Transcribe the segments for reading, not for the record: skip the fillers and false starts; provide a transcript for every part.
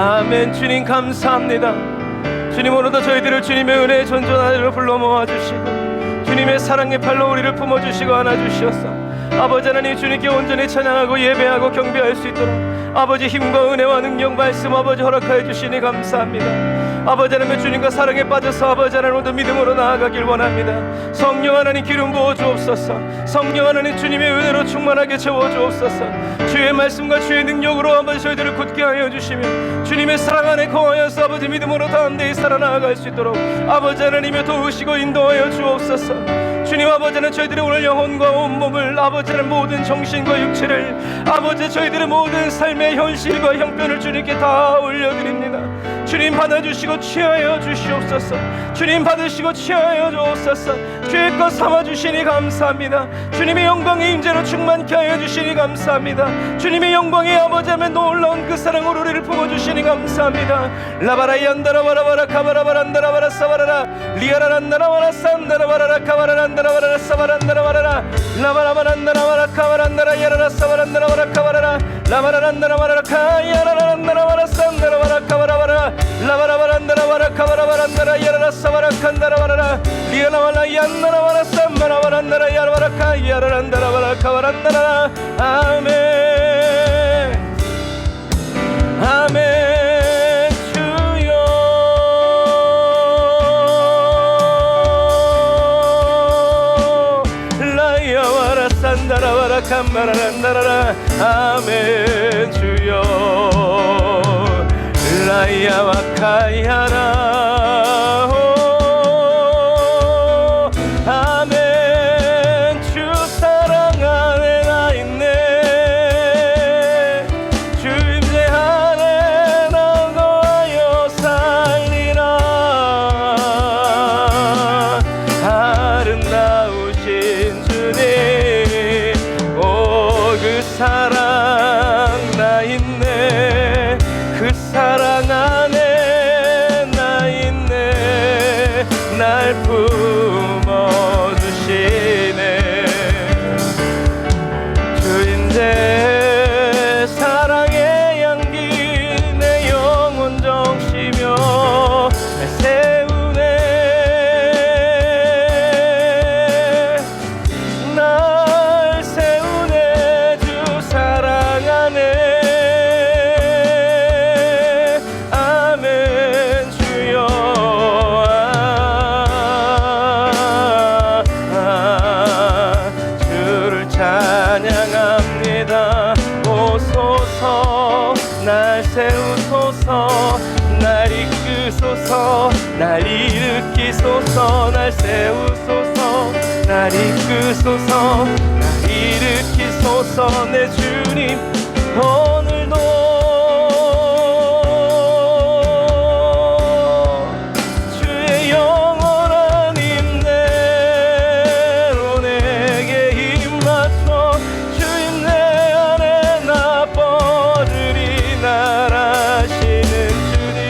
아멘. 주님 감사합니다. 주님, 오늘도 저희들을 주님의 은혜의 전전하리로 불러 모아주시고 주님의 사랑의 팔로 우리를 품어주시고 안아주시옵소서. 아버지 하나님, 주님께 온전히 찬양하고 예배하고 경배할 수 있도록 아버지 힘과 은혜와 능력 말씀 아버지 허락하여 주시니 감사합니다. 아버지 하나님, 주님과 사랑에 빠져서 아버지 하나님 오늘 믿음으로 나아가길 원합니다. 성령 하나님 기름 부어 주옵소서. 성령 하나님 주님의 은혜로 충만하게 채워 주옵소서. 주의 말씀과 주의 능력으로 아버지 저희들을 굳게 하여 주시며 주님의 사랑 안에 거하여서 아버지 믿음으로 담대히 살아나갈 수 있도록 아버지 하나님의 도우시고 인도하여 주옵소서. 주님, 아버지는 저희들의 오늘 영혼과 온몸을 아버지는 모든 정신과 육체를 아버지 저희들의 모든 삶의 현실과 형편을 주님께 다 올려드립니다. 주님, 받아주시고 취하여 주시옵소서. 주님, 받으시고 취하여 주옵소서. 주의 것 삼아주시니 감사합니다. 주님의 영광의 임재로 충만케 하여 주시니 감사합니다. 주님의 영광의 아버지 하면 놀라운 그 사랑으로 우리를 품어주시니 감사합니다. 라바라 얀다라바라바라 카바라바란다라바라 사바라라 리아라란다라바라 산다라바라라 카바라란다라바라라 사바란다라바라라 라바라바란다라바라 카바란다라 야라라 사바란다라바라 카바라라 라바라란다라바라 카야라란다라바라 산다라바라 카바라바라 라바라바란다라바라 카바라바란다라 야라라 사바라 칸다라바라라 리아라바라 얀다라바라 산바라바란다라 야라바라 카야라란다라바라 카바란다라. 아멘 아멘. 주여 라야와라 산다라바라 칸바라란다라라. 아멘. 주여 라야와 카야라. 아멘. 주 사랑 안에 나 있네. 주 임재 안에 나 거하여 살리라. 아름다우신 주님, 오 그 사랑 나 있네. 그 사랑 안에 나 있네. 날 품어주시네. 주인데 사랑의 향기 내 영혼 적시며 날 세우네. 날 세우네. 주 사랑 안에. 아멘. 주여 주를 찬양합니다. 오소서 날 세우소서. 날 이끄소서. 날 일으키소서. 날 세우소서. 날 이끄소서. 날 일으키소서. 내 주님 오늘도 주의 영원한 임대로 내게 힘맞춰 주님 내 안에 나 뻗으리. 날아시는 주님,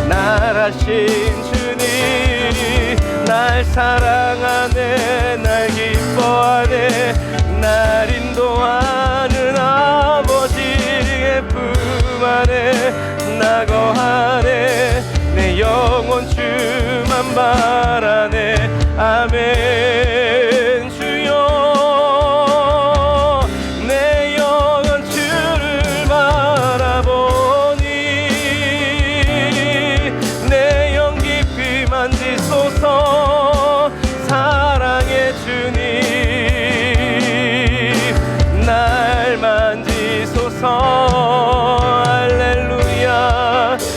날아신 주님, 날 사랑하네. 날 기뻐하네. 날 인도하는 아버지의 품 안에 나 거하네. 내 영혼 주만 바라네. 아멘. 주여 내 영혼 주를 바라보니 내 영 깊이 만지소서. 사랑의 주님 날 만지소서. 할렐루야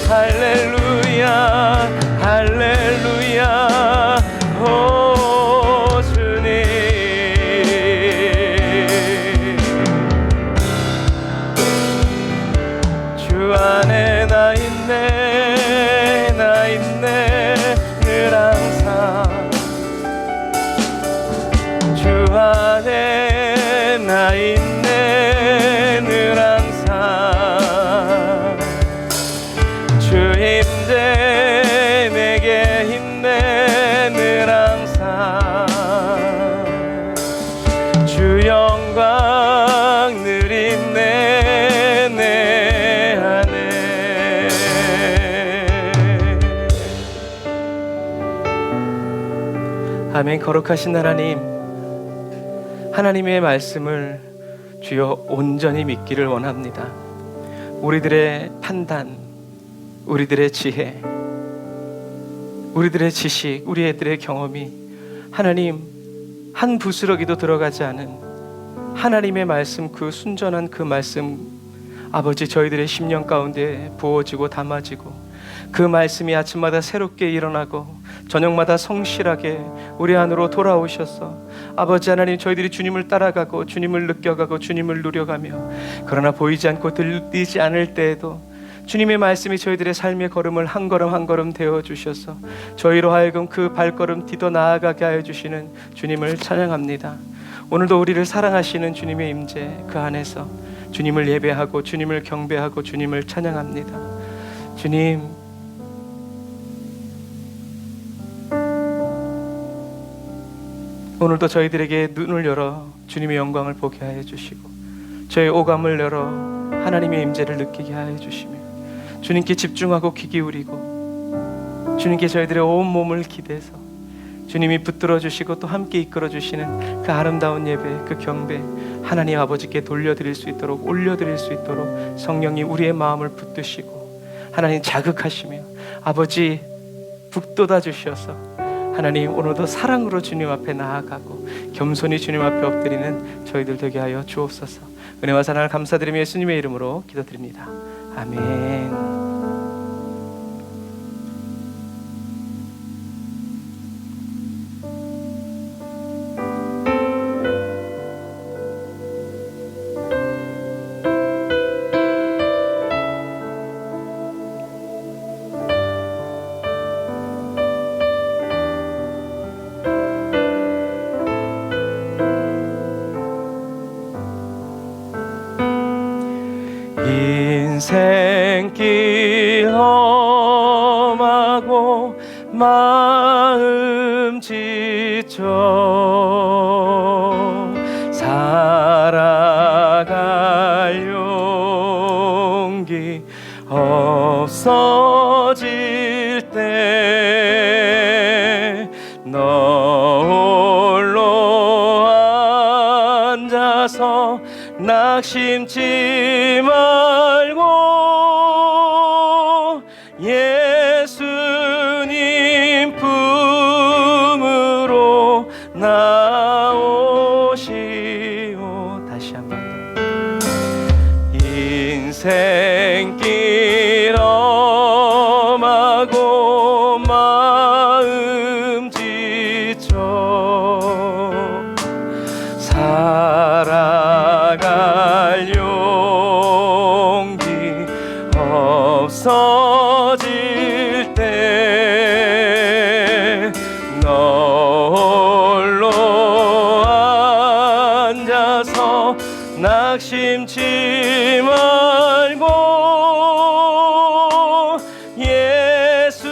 할렐루야 할렐루야. 오 주님. 주 안에 나 있네. 나 있네. 늘 항상 주 안에 나 있네. 늘 항상 주 힘내 내게 힘내. 늘 항상 주 영광 늘 있네 내 안에. 아멘. 거룩하신 하나님, 하나님의 말씀을 주여 온전히 믿기를 원합니다. 우리들의 판단, 우리들의 지혜, 우리들의 지식, 우리들의 경험이 하나님 한 부스러기도 들어가지 않은 하나님의 말씀, 그 순전한 그 말씀, 아버지, 저희들의 심령 가운데 부어지고 담아지고 그 말씀이 아침마다 새롭게 일어나고 저녁마다 성실하게 우리 안으로 돌아오셔서 아버지 하나님, 저희들이 주님을 따라가고 주님을 느껴가고 주님을 누려가며, 그러나 보이지 않고 들리지 않을 때에도 주님의 말씀이 저희들의 삶의 걸음을 한 걸음 한 걸음 되어 주셔서 저희로 하여금 그 발걸음 디뎌 나아가게 하여 주시는 주님을 찬양합니다. 오늘도 우리를 사랑하시는 주님의 임재 그 안에서 주님을 예배하고 주님을 경배하고 주님을 찬양합니다. 주님, 오늘도 저희들에게 눈을 열어 주님의 영광을 보게 하여 주시고 저희 오감을 열어 하나님의 임재를 느끼게 하여 주시며 주님께 집중하고 귀 기울이고 주님께 저희들의 온 몸을 기대서 주님이 붙들어 주시고 또 함께 이끌어 주시는 그 아름다운 예배, 그 경배 하나님 아버지께 돌려드릴 수 있도록, 올려드릴 수 있도록 성령이 우리의 마음을 붙드시고 하나님 자극하시며 아버지 북돋아 주셔서 하나님 오늘도 사랑으로 주님 앞에 나아가고 겸손히 주님 앞에 엎드리는 저희들 되게 하여 주옵소서. 은혜와 사랑을 감사드리며 예수님의 이름으로 기도드립니다. 아멘. 인생길 험하고 마음 지쳐 살아갈 용기 없어질 때 너 홀로 앉아서 낙심치 말고 예수님 품으로 나오시오. 다시 한번 더. 인생길 험하고 마음 지쳐 살아갈 용기 없어질 때 너 홀로 앉아서 낙심치 말고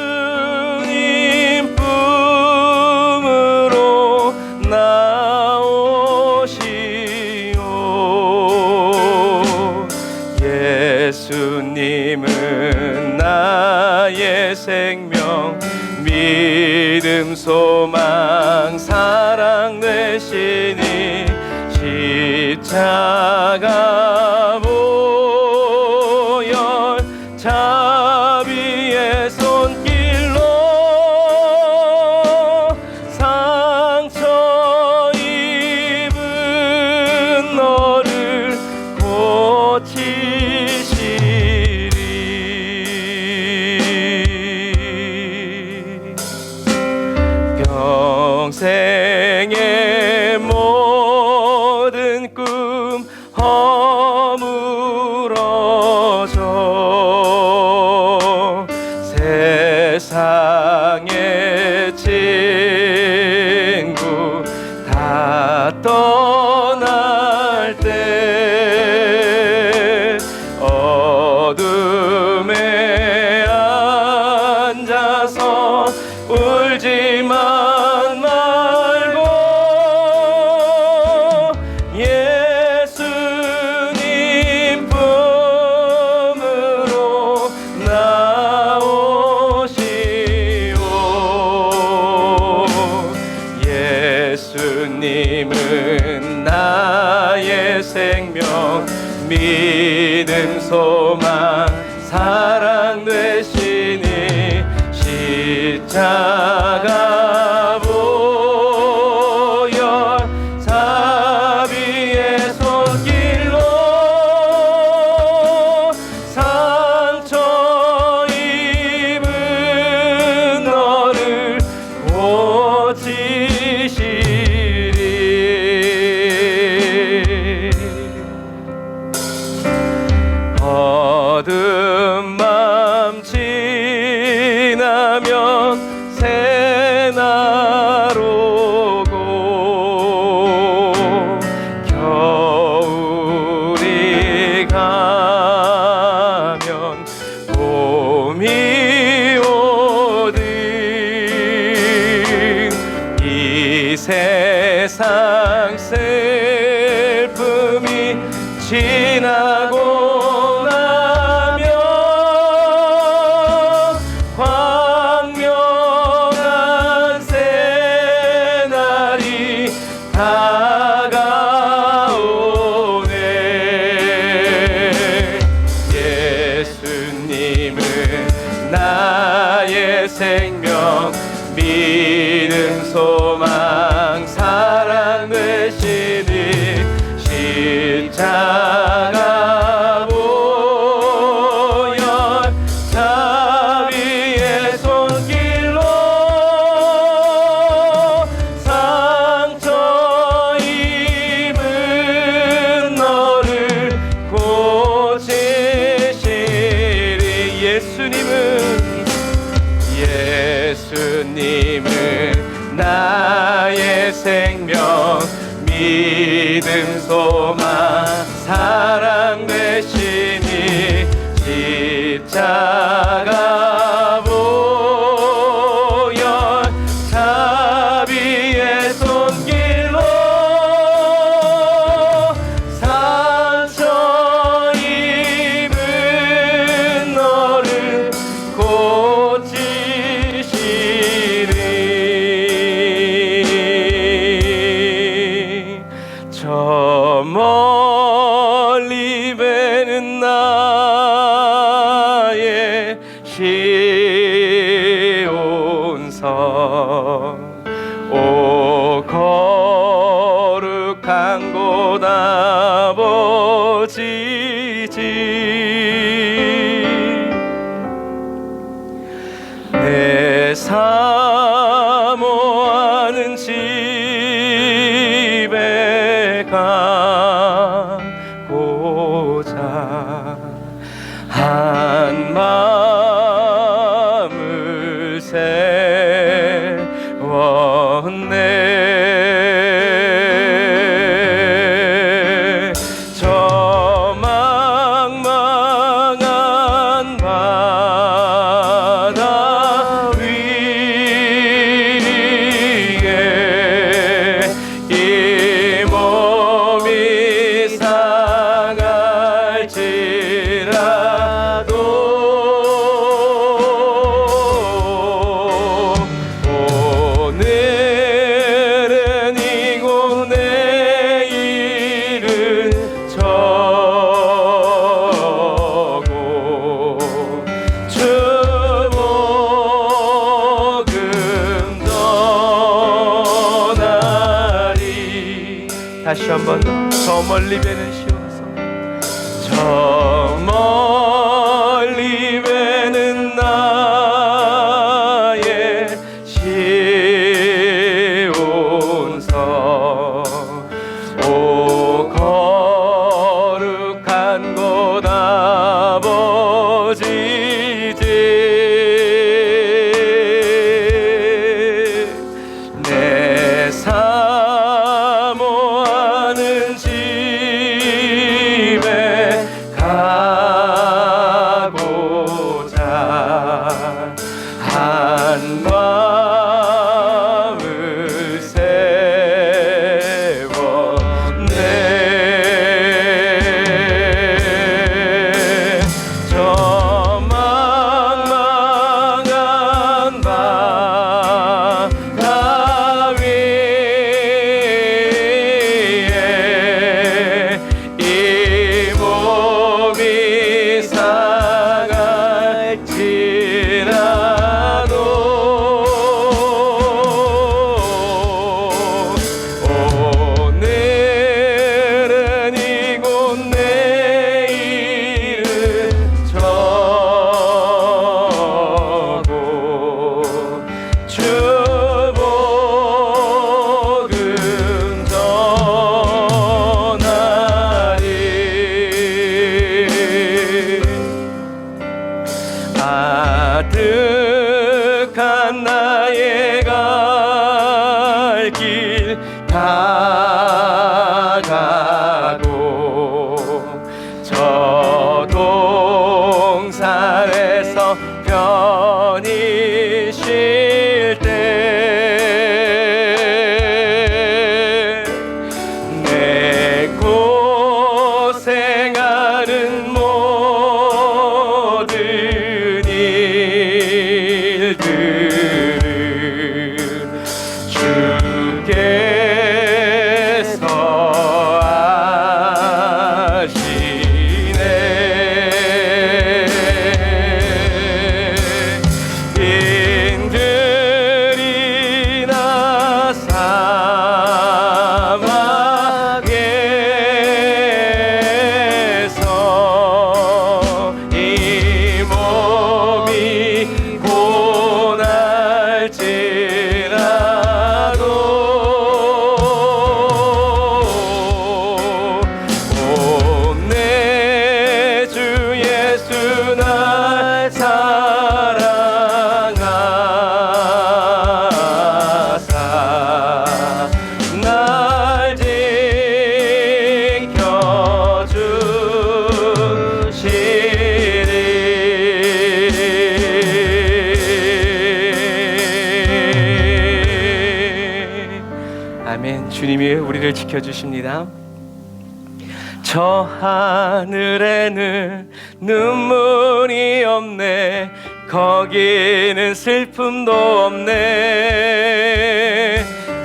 예수님 품으로 나오시오. 예수님은 나의 생명, 믿음, 소망, 사랑 되시니 십자가 보혈 자비의 손길로 상처 입은 너를 고치시리. 평생의 모든 꿈 허물어져 소망 사랑 되시니 십자가 보혈 자비의 손길로 상처 입은 너를 고치시리. 어두운 밤 지나면 새날 오고 겨울이 가면 봄이 오듯 이 세상 슬픔이 지나고 나면 광명한 새날이 다가오네. 예수님은 나의 생명 믿음 소망 사랑 되시니 십자가 보혈 자비의 손길로 상처 입은 너를 고치시리. 예수님은 나의 생명 믿음 소망 사랑 되시니 십자가 보혈 자비의 손길로 상처 입은 너를 고치시리. 저 멀리 배는 나의 시온성 오 거룩한 곳 아버지 집 내 사모하는 집에 가고자 한 마음을 세웠네. 저 망망한 바다 위에 이 몸이 상할지라도 오늘은 이곳 내일은 저곳 주 복음 전하리. 다시 한번 저 멀리 배는 시온성 저 멀리 배는 나의 시온성 오 거룩한 곳 아버지 집 내 사모하는 집 가득한 나의 갈 길 다가고 저 동산에서 편히 쉴 때 내 고생하는 모든 일들을 주께서 인들이나 사막에서 이 몸이 고날지라도 내 주 예수 날 사랑하사 날 지켜주시리. 아멘. 주님이 우리를 지켜주십니다. 저 하늘에는 눈물이 없네. 거기는 슬픔도 없네.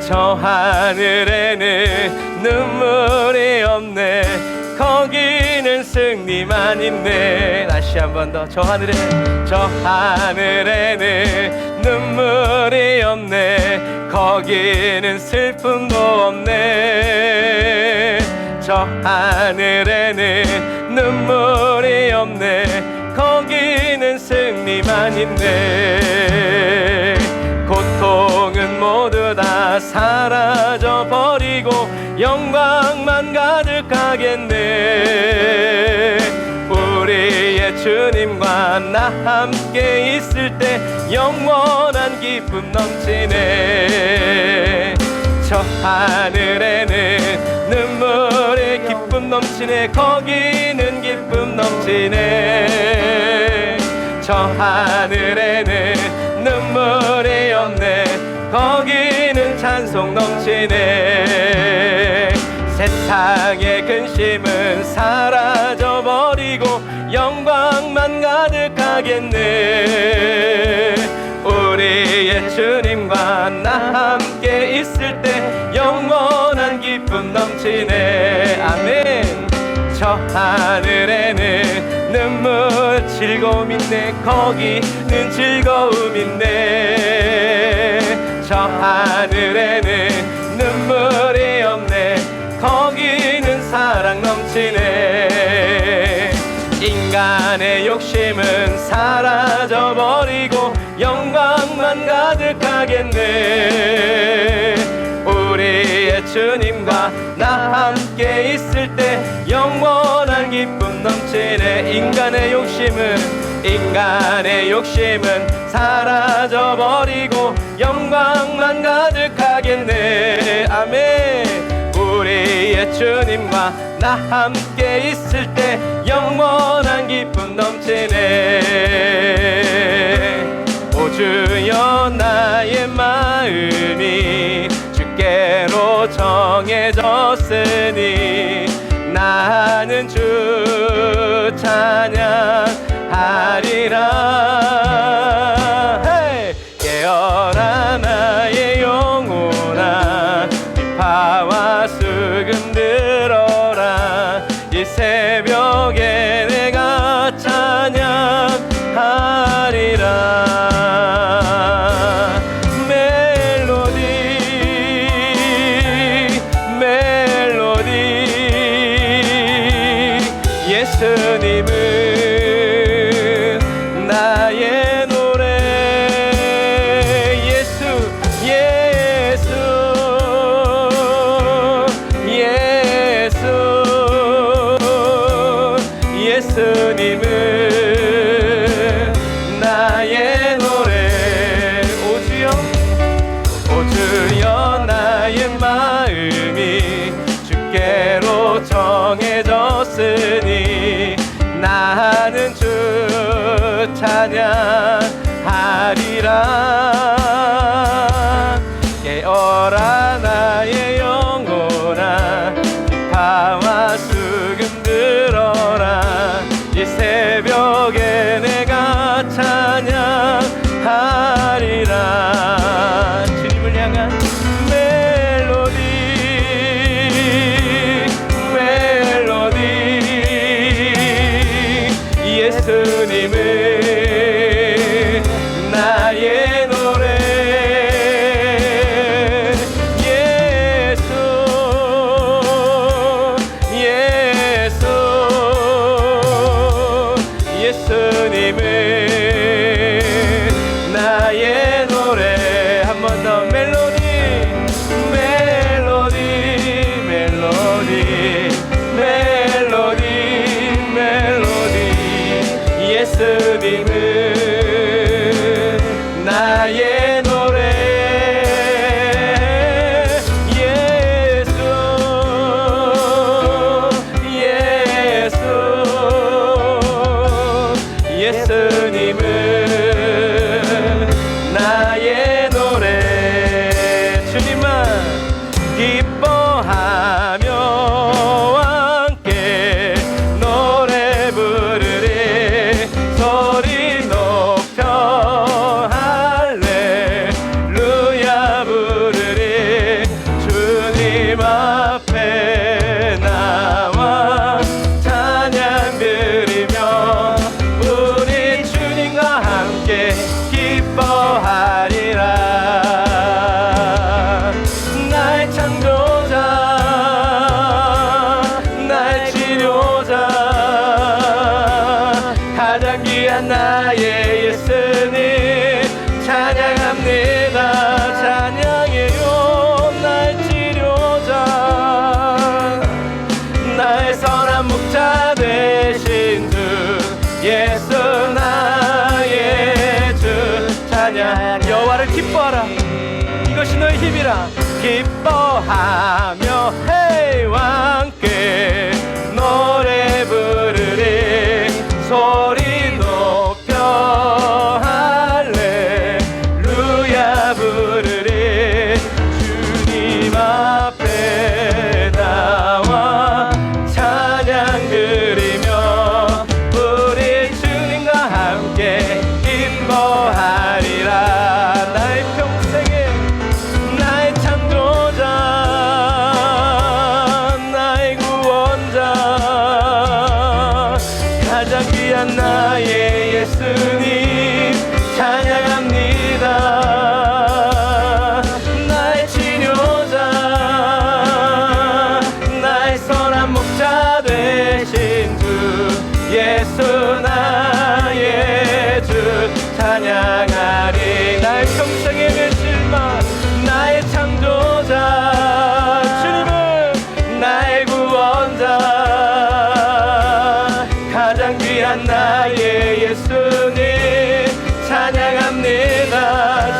저 하늘에는 눈물이 없네. 거기는 승리만 있네. 다시 한 번 더. 저 하늘에는 눈물이 없네. 거기는 슬픔도 없네. 저 하늘에는 눈물이 없네. 거기는 승리만 있네. 고통은 모두 다 사라져버리고 영광만 가득하겠네. 우리의 주님과 나 함께 있을 때 영원한 기쁨 넘치네. 저 하늘에는 눈물의 기쁨 넘치네. 거기는 기쁨 넘치네. 저 하늘에는 눈물이 없네. 거기는 찬송 넘치네. 세상의 근심은 사라져버리고 영광만 가득하겠네. 우리의 주님과 나 함께 있을 때 영원한 기쁨 넘치네. 아멘. 저 하늘에는 눈물 즐거움 있네. 거기는 즐거움 있네. 저 하늘에는 눈물이 없네. 거기는 사랑 넘치네. 인간의 욕심은 사라져버리고 영광만 가득하겠네. 우리의 주님과 나 함께 있을 때 영원한 기쁨 넘치네. 인간의 욕심은 사라져버리고 영광만 가득하겠네. 아멘. 우리의 주님과 나 함께 있을 때 영원한 기쁨 넘치네. 오 주여 나의 마음이 주께로 정해졌으니 나는 주 찬양하리라. hey! 깨어라 나의 영혼아. 비파와 수금 들어라. 이 새벽에 내가 찬양하리라. 멜로디 예수님은 나 찬양하리라. 깨어라 나의 영혼아, 비파와 수금 들어라. 이 새벽에 내가 찬양하리라. 주님을 향한 멜로디 예수님은 나의 노래. 예수님은 나의 노래. 한 번 더 멜로디 예수님은 나의 노래. 예수님은 나의 노래. 주님만 기뻐하며 함께 노래 부르리. 소리 높여 할렐루야 부르리. 주님 앞에 나와 찬양 드리며 우리 주님과 함께 기뻐하리라. 나의 창조자, 나의 치료자, 가장 귀한 나의 예수님 찬양합니다. 찬양해요. 나의 치료자, 나의 선한 목자 되신 주 예수 나의 주. 찬양. 여호와를 기뻐하라, 이것이 너의 힘이라. 기뻐하며 해와 함께 노래 부르리. 소리 높여 할렐루야 부르리. 주님 앞에 나와 찬양 드리며 우리 주님과 함께 기뻐하리라. 나의 평생에 나의 창조자, 나의 구원자, 가장 귀한 나의 예수님 찬양합니다. 나의 치료자, 나의 선한 목자 되신 주 예수 나의 주 찬양하리. 나의 평생의 메실만 나의 창조자, 주님은 나의 구원자, 가장 귀한 나의 예수님 찬양합니다.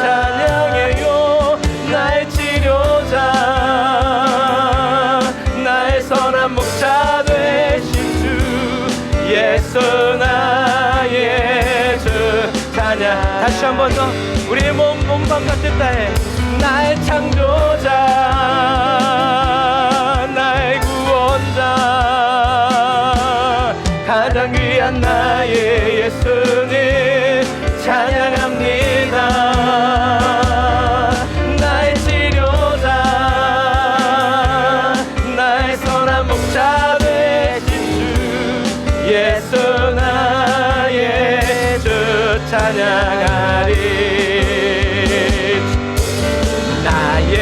찬양해요. 나의 치료자, 나의 선한 목자 되신 주 예수 나의 주 찬양. 다시 한 번 더 우리의 몸방 같은 따에 나의 창조자, 나의 구원자, 가장 귀한 나의 예수님 찬양합니다. 나의 치료자, 나의 선한 목자 되신 주 예수 나의 주 찬양하리. 나의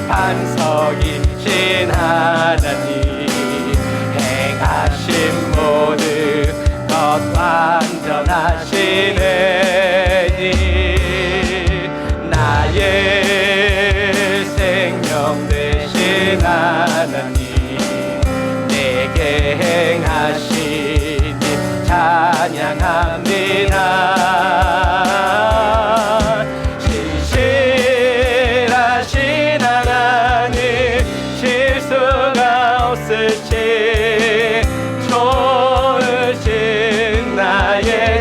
반석이신 하나님 행하신 모든 것 완전하시네. 나의 생명 되신 하나님 내게 행하신 일 찬양합니다. 신실하신 하나님 실수가 없으신 좋으신 나의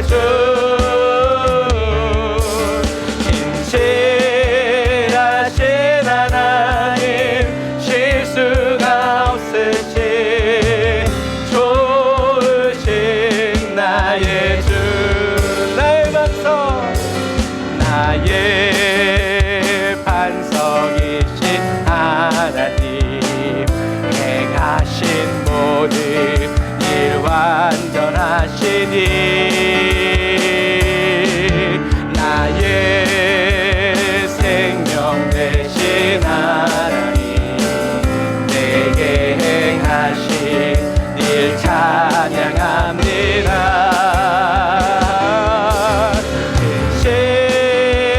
나의 생명 되신 하나님, 내게 행하신 일 찬양합니다.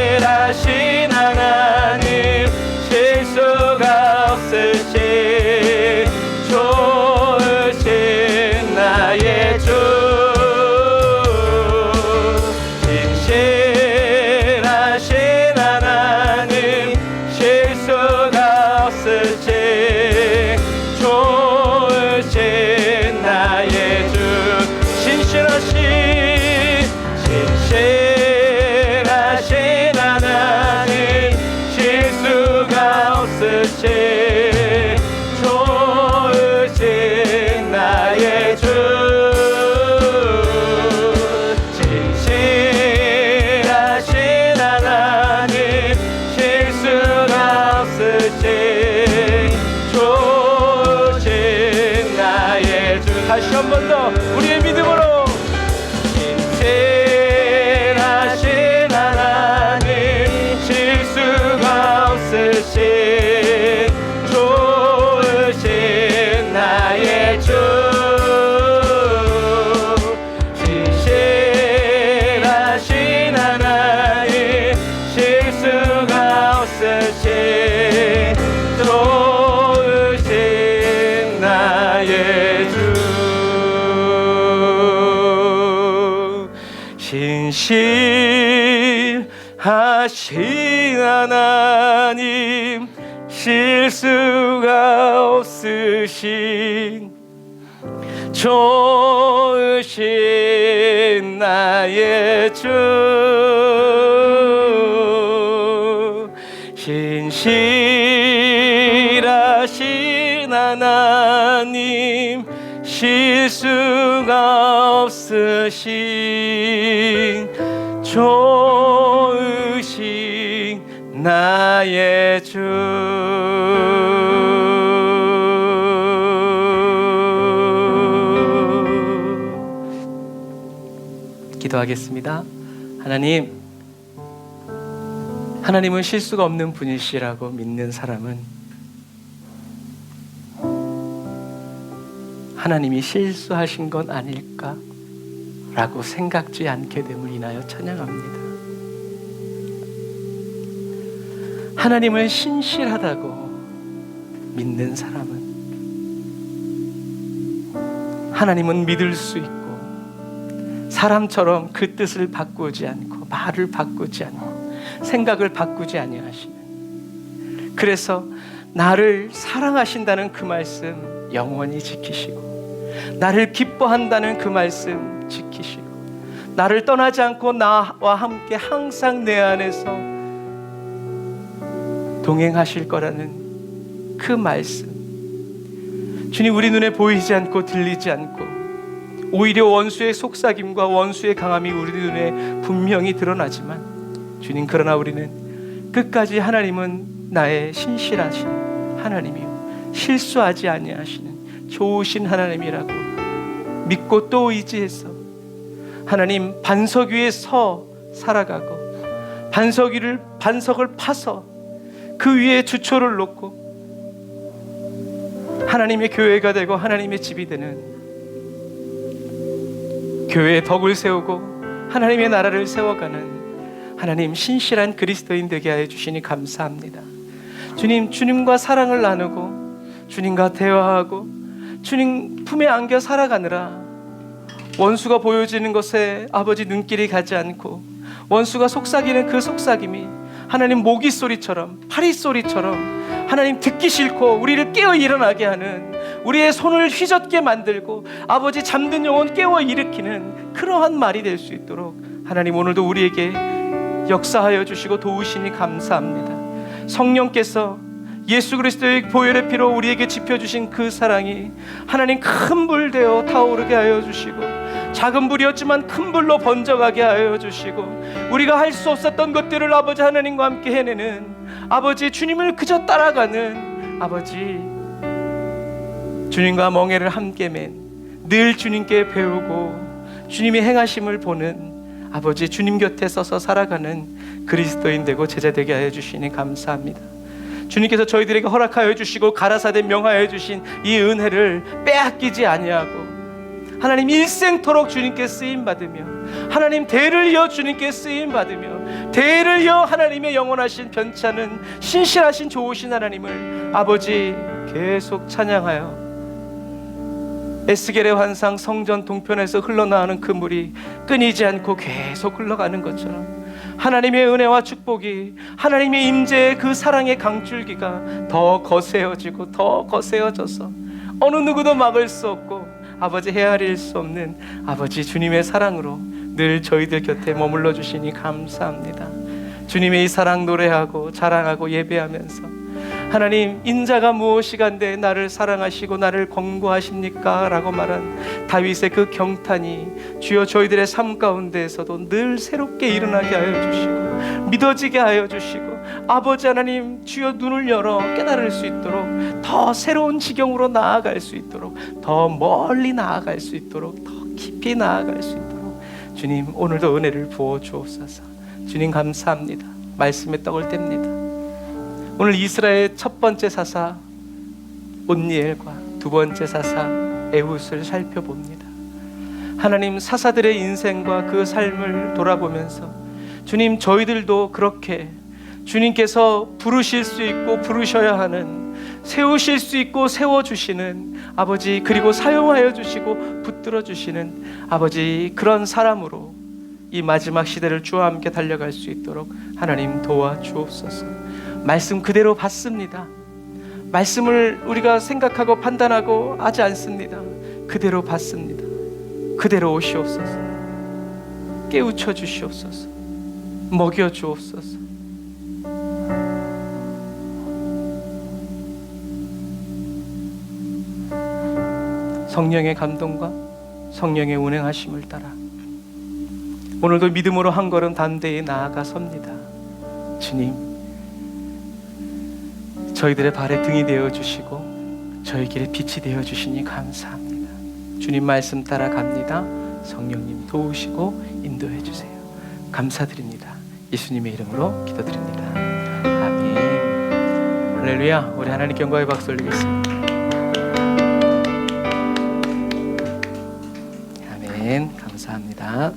신실하신 하나님, 실수가 없으신 좋으신 나의 주, 진실하신 하나님, 실수가 없으신 좋으신 나의 주, 진실하신 하나님, 실수가 없으신 좋으신 나의 주, 진실하신 하나님, 실수가 없으신 좋으신 나의 주. 다시 한 번 더 우리의 믿음으로. 진실하신 하나님, 실수가 없으신 좋으신 나의 주, 진실하신 하나님, 실수가 없으신 좋으신 나의 주. 진실하신 하나님, 실수가 없으신 좋으신 나의 주, 진실하신 하나님, 실수가 없으신 좋으신 나의 주. 기도하겠습니다. 하나님은 실수가 없는 분이시라고 믿는 사람은 하나님이 실수하신 건 아닐까 라고 생각지 않게 됨을 인하여 찬양합니다. 하나님을 신실하다고 믿는 사람은 하나님은 믿을 수 있고 사람처럼 그 뜻을 바꾸지 않고 말을 바꾸지 않고 생각을 바꾸지 아니하시는, 그래서 나를 사랑하신다는 그 말씀 영원히 지키시고 나를 기뻐한다는 그 말씀 지키시고 나를 떠나지 않고 나와 함께 항상 내 안에서 동행하실 거라는 그 말씀, 주님, 우리 눈에 보이지 않고 들리지 않고 오히려 원수의 속삭임과 원수의 강함이 우리 눈에 분명히 드러나지만 주님, 그러나 우리는 끝까지 하나님은 나의 신실하신 하나님이요 실수하지 아니하시는 좋으신 하나님이라고 믿고 또 의지해서 하나님 반석 위에 서 살아가고 반석을 파서 그 위에 주초를 놓고 하나님의 교회가 되고 하나님의 집이 되는, 교회의 덕을 세우고 하나님의 나라를 세워가는 하나님 신실한 그리스도인 되게 하여 주시니 감사합니다. 주님, 주님과 사랑을 나누고 주님과 대화하고 주님 품에 안겨 살아가느라 원수가 보여지는 것에 아버지 눈길이 가지 않고 원수가 속삭이는 그 속삭임이 하나님 모기 소리처럼 파리 소리처럼 하나님 듣기 싫고 우리를 깨어 일어나게 하는, 우리의 손을 휘젓게 만들고 아버지 잠든 영혼 깨워 일으키는 그러한 말이 될 수 있도록 하나님 오늘도 우리에게 역사하여 주시고 도우시니 감사합니다. 성령께서 예수 그리스도의 보혈의 피로 우리에게 지펴주신 그 사랑이 하나님 큰 불 되어 타오르게 하여 주시고 작은 불이었지만 큰 불로 번져가게 하여 주시고 우리가 할 수 없었던 것들을 아버지 하나님과 함께 해내는 아버지, 주님을 그저 따라가는 아버지, 주님과 멍에를 함께 맨 늘 주님께 배우고 주님의 행하심을 보는 아버지, 주님 곁에 서서 살아가는 그리스도인 되고 제자 되게 하여 주시니 감사합니다. 주님께서 저희들에게 허락하여 주시고 가라사대 명하여 주신 이 은혜를 빼앗기지 아니하고 하나님 일생토록 주님께 쓰임받으며 하나님 대를 이어 주님께 쓰임받으며 대를 이어 하나님의 영원하신 변찮은 신실하신 좋으신 하나님을 아버지 계속 찬양하여 에스겔의 환상 성전 동편에서 흘러나오는 그 물이 끊이지 않고 계속 흘러가는 것처럼 하나님의 은혜와 축복이 하나님의 임재의 그 사랑의 강줄기가 더 거세어지고 더 거세어져서 어느 누구도 막을 수 없고 아버지 헤아릴 수 없는 아버지 주님의 사랑으로 늘 저희들 곁에 머물러 주시니 감사합니다. 주님의 이 사랑 노래하고 자랑하고 예배하면서 하나님, 인자가 무엇이간데 나를 사랑하시고 나를 권고하십니까? 라고 말한 다윗의 그 경탄이 주여 저희들의 삶 가운데에서도 늘 새롭게 일어나게 하여 주시고 믿어지게 하여 주시고 아버지 하나님, 주여 눈을 열어 깨달을 수 있도록 더 새로운 지경으로 나아갈 수 있도록 더 멀리 나아갈 수 있도록 더 깊이 나아갈 수 있도록 주님 오늘도 은혜를 부어 주옵소서. 주님 감사합니다. 말씀에 떡을 뗍니다. 오늘 이스라엘 첫 번째 사사 온니엘과 두 번째 사사 에훗을 살펴봅니다. 하나님, 사사들의 인생과 그 삶을 돌아보면서 주님, 저희들도 그렇게 주님께서 부르실 수 있고 부르셔야 하는, 세우실 수 있고 세워주시는 아버지, 그리고 사용하여 주시고 붙들어 주시는 아버지, 그런 사람으로 이 마지막 시대를 주와 함께 달려갈 수 있도록 하나님 도와주옵소서. 말씀 그대로 받습니다. 말씀을 우리가 생각하고 판단하고 하지 않습니다. 그대로 받습니다. 그대로 오시옵소서. 깨우쳐 주시옵소서. 먹여 주옵소서. 성령의 감동과 성령의 운행하심을 따라 오늘도 믿음으로 한 걸음 담대히 나아가 섭니다. 주님, 저희들의 발에 등이 되어주시고 저희 길에 빛이 되어주시니 감사합니다. 주님 말씀 따라 갑니다. 성령님 도우시고 인도해 주세요. 감사드립니다. 예수님의 이름으로 기도드립니다. 아멘. 할렐루야. 우리 하나님께 영광의 박수 올리겠습니다. 아멘. 감사합니다.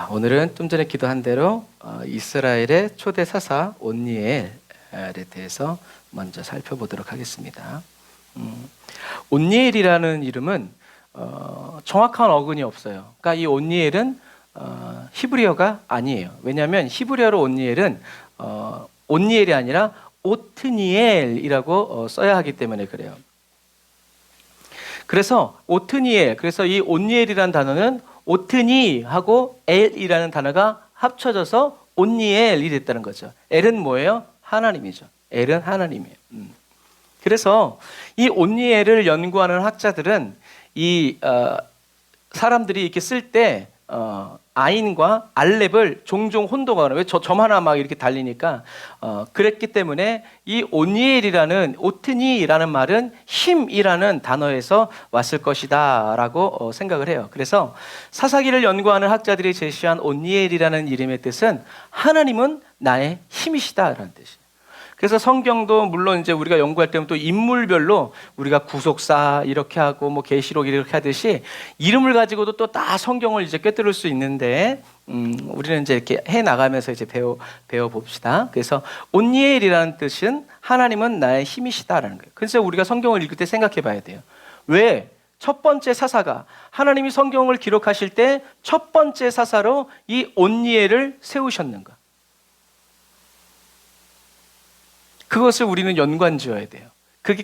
오늘은 좀 전에 기도한 대로 이스라엘의 초대 사사 온니엘에 대해서 먼저 살펴보도록 하겠습니다. 온니엘이라는 이름은 정확한 어근이 없어요. 그러니까 이 온니엘은 히브리어가 아니에요. 왜냐하면 히브리어로 온니엘은 온니엘이 아니라 오트니엘이라고 써야 하기 때문에 그래요. 그래서 오트니엘, 그래서 이 온니엘이라는 단어는 오트니하고 엘이라는 단어가 합쳐져서 온니엘이 됐다는 거죠. 엘은 뭐예요? 하나님이죠. 엘은 하나님이에요. 그래서 이 온니엘을 연구하는 학자들은 이 사람들이 이렇게 쓸 때 아인과 알렙을 종종 혼동하는, 왜 점 하나 막 이렇게 달리니까 그랬기 때문에 이 온니엘이라는, 오트니라는 말은 힘이라는 단어에서 왔을 것이다 라고 생각을 해요. 그래서 사사기를 연구하는 학자들이 제시한 온니엘이라는 이름의 뜻은 하나님은 나의 힘이시다 라는 뜻이에요. 그래서 성경도 물론 이제 우리가 연구할 때는 또 인물별로 우리가 구속사 이렇게 하고 뭐 계시록 이렇게 하듯이 이름을 가지고도 또 다 성경을 이제 꿰뚫을 수 있는데 우리는 이제 이렇게 해 나가면서 이제 배워 봅시다. 그래서 온니엘이라는 뜻은 하나님은 나의 힘이시다라는 거예요. 그래서 우리가 성경을 읽을 때 생각해 봐야 돼요. 왜 첫 번째 사사가 하나님이 성경을 기록하실 때 첫 번째 사사로 이 온니엘을 세우셨는가? 그것을 우리는 연관지어야 돼요.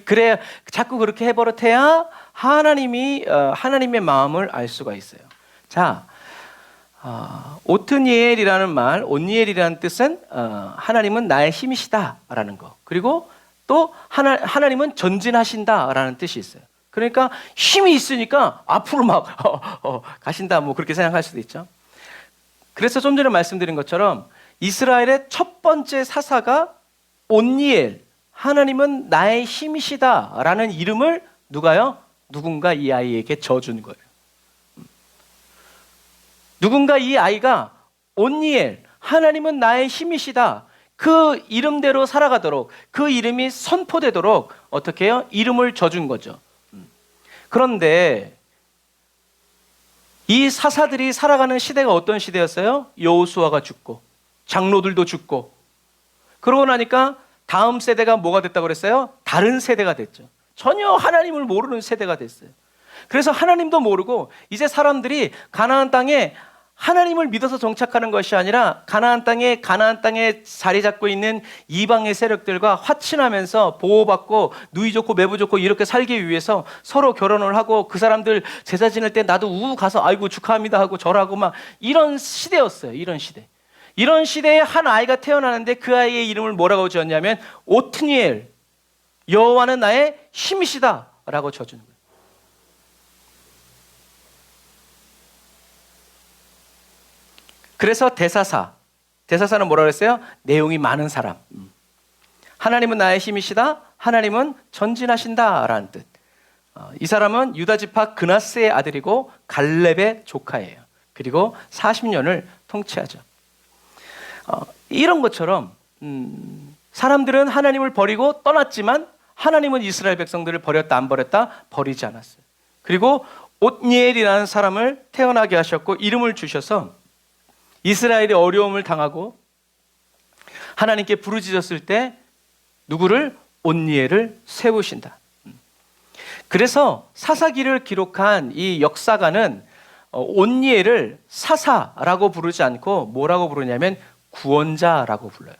그래야 자꾸 그렇게 해버릇해야 하나님의 마음을 알 수가 있어요. 자, 오트니엘이라는 말, 온니엘이라는 뜻은 하나님은 나의 힘이시다라는 거. 그리고 또 하나님은 전진하신다라는 뜻이 있어요. 그러니까 힘이 있으니까 앞으로 막 가신다, 뭐 그렇게 생각할 수도 있죠. 그래서 좀 전에 말씀드린 것처럼 이스라엘의 첫 번째 사사가 온니엘, 하나님은 나의 힘이시다라는 이름을 누가요? 누군가 이 아이에게 져준 거예요. 누군가 이 아이가 온니엘, 하나님은 나의 힘이시다, 그 이름대로 살아가도록, 그 이름이 선포되도록 어떻게 해요? 이름을 져준 거죠. 그런데 이 사사들이 살아가는 시대가 어떤 시대였어요? 여호수아가 죽고 장로들도 죽고, 그러고 나니까 다음 세대가 뭐가 됐다고 그랬어요? 다른 세대가 됐죠. 전혀 하나님을 모르는 세대가 됐어요. 그래서 하나님도 모르고 이제 사람들이 가나안 땅에 하나님을 믿어서 정착하는 것이 아니라 가나안 땅에 자리 잡고 있는 이방의 세력들과 화친하면서 보호받고 누이 좋고 매부 좋고 이렇게 살기 위해서 서로 결혼을 하고, 그 사람들 제사 지낼 때 나도 우우 가서 아이고 축하합니다 하고 절하고 막 이런 시대였어요. 이런 시대에 한 아이가 태어나는데 그 아이의 이름을 뭐라고 지었냐면 오트니엘, 여호와는 나의 힘이시다 라고 지어주는 거예요. 그래서 대사사는 뭐라고 했어요? 내용이 많은 사람. 하나님은 나의 힘이시다, 하나님은 전진하신다 라는 뜻. 이 사람은 유다 지파 그나스의 아들이고 갈렙의 조카예요. 그리고 40년을 통치하죠. 이런 것처럼 사람들은 하나님을 버리고 떠났지만 하나님은 이스라엘 백성들을 버렸다 안 버렸다? 버리지 않았어요. 그리고 옴니엘이라는 사람을 태어나게 하셨고 이름을 주셔서 이스라엘이 어려움을 당하고 하나님께 부르짖었을 때 누구를? 옴니엘을 세우신다. 그래서 사사기를 기록한 이 역사가는 옴니엘을 사사라고 부르지 않고 뭐라고 부르냐면 구원자라고 불러요.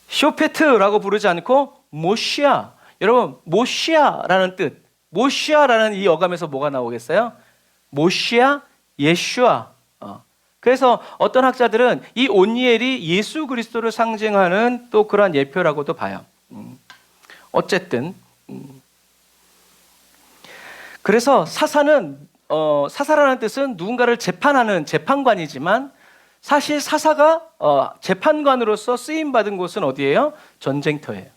쇼페트라고 부르지 않고 모시아. 여러분, 모시아라는 뜻, 모시아라는 이 어감에서 뭐가 나오겠어요? 모시아, 예슈아. 그래서 어떤 학자들은 이 옴니엘이 예수 그리스도를 상징하는 또 그러한 예표라고도 봐요. 어쨌든 그래서 사사라는 뜻은 누군가를 재판하는 재판관이지만 사실 사사가 재판관으로서 쓰임받은 곳은 어디예요? 전쟁터예요.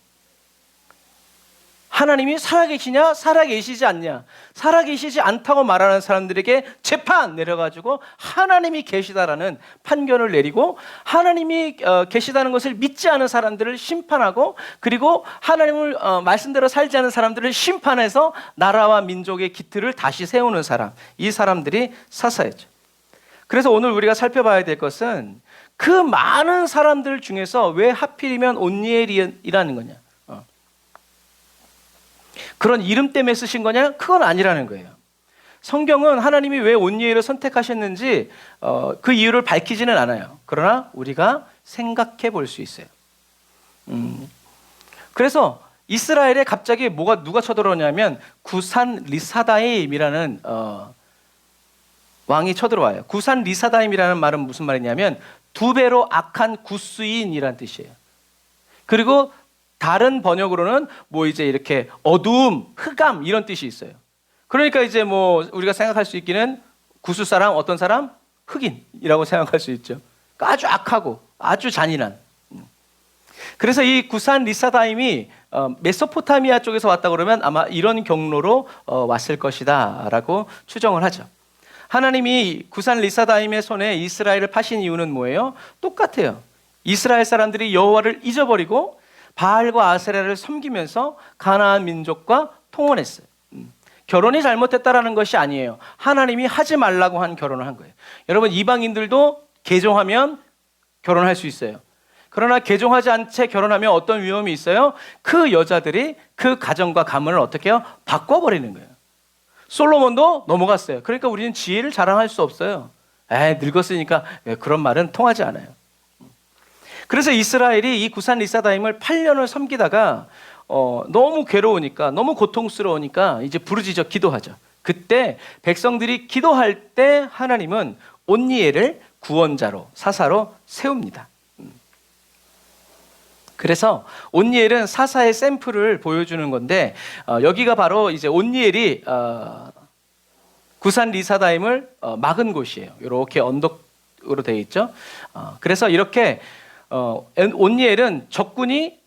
하나님이 살아계시냐 살아계시지 않냐, 살아계시지 않다고 말하는 사람들에게 재판 내려가지고 하나님이 계시다라는 판결을 내리고, 하나님이 계시다는 것을 믿지 않은 사람들을 심판하고, 그리고 하나님을 말씀대로 살지 않은 사람들을 심판해서 나라와 민족의 기틀을 다시 세우는 사람, 이 사람들이 사사였죠. 그래서 오늘 우리가 살펴봐야 될 것은 그 많은 사람들 중에서 왜 하필이면 옴니엘이라는 거냐, 그런 이름 때문에 쓰신 거냐? 그건 아니라는 거예요. 성경은 하나님이 왜 옴니엘을 선택하셨는지 그 이유를 밝히지는 않아요. 그러나 우리가 생각해 볼 수 있어요. 그래서 이스라엘에 갑자기 누가 쳐들어오냐면 구산 리사다임이라는 왕이 쳐들어와요. 구산 리사다임이라는 말은 무슨 말이냐면 두 배로 악한 구스인이라는 뜻이에요. 그리고 다른 번역으로는 이제 이렇게 어두움, 흑암 이런 뜻이 있어요. 그러니까 이제 우리가 생각할 수 있기는 구스 사람, 어떤 사람? 흑인이라고 생각할 수 있죠. 아주 악하고 아주 잔인한. 그래서 이 구산 리사다임이 메소포타미아 쪽에서 왔다 그러면 아마 이런 경로로 왔을 것이다라고 추정을 하죠. 하나님이 구산 리사다임의 손에 이스라엘을 파신 이유는 뭐예요? 똑같아요. 이스라엘 사람들이 여호와를 잊어버리고 바알과 아세라를 섬기면서 가나안 민족과 통혼했어요. 결혼이 잘못됐다라는 것이 아니에요. 하나님이 하지 말라고 한 결혼을 한 거예요. 여러분, 이방인들도 개종하면 결혼할 수 있어요. 그러나 개종하지 않은 채 결혼하면 어떤 위험이 있어요? 그 여자들이 그 가정과 가문을 어떻게 해요? 바꿔버리는 거예요. 솔로몬도 넘어갔어요. 그러니까 우리는 지혜를 자랑할 수 없어요. 늙었으니까 그런 말은 통하지 않아요. 그래서 이스라엘이 이 구산 리사다임을 8년을 섬기다가 너무 괴로우니까, 너무 고통스러우니까 이제 부르짖어 기도하죠. 그때 백성들이 기도할 때 하나님은 옴니엘을 구원자로, 사사로 세웁니다. 그래서 옴니엘은 사사의 샘플을 보여주는 건데 여기가 바로 이제 옴니엘이 구산 리사다임을 막은 곳이에요. 이렇게 언덕으로 되어 있죠. 그래서 이렇게 옴니엘은 적군이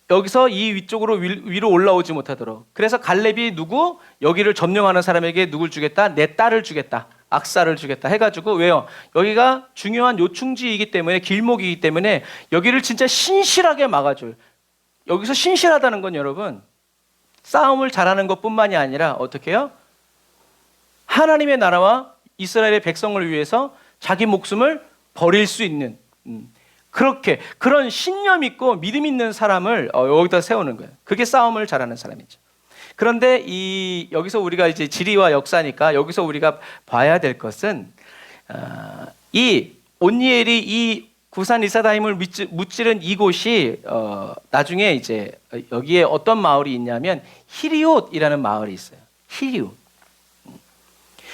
여기서 이 위쪽으로 위로 올라오지 못하도록. 그래서 갈렙이 누구? 여기를 점령하는 사람에게 누굴 주겠다? 내 딸을 주겠다. 악사를 주겠다 해가지고. 왜요? 여기가 중요한 요충지이기 때문에, 길목이기 때문에 여기를 진짜 신실하게 막아줄. 여기서 신실하다는 건 여러분, 싸움을 잘하는 것뿐만이 아니라 어떻게 해요? 하나님의 나라와 이스라엘의 백성을 위해서 자기 목숨을 버릴 수 있는, 그렇게 그런 신념 있고 믿음 있는 사람을 여기다 세우는 거예요. 그게 싸움을 잘하는 사람이죠. 그런데 여기서 우리가 이제 지리와 역사니까 여기서 우리가 봐야 될 것은, 이 온니엘이 이 구산 리사다임을 무찌른 이곳이 나중에 이제 여기에 어떤 마을이 있냐면 히리옷이라는 마을이 있어요. 히리옷.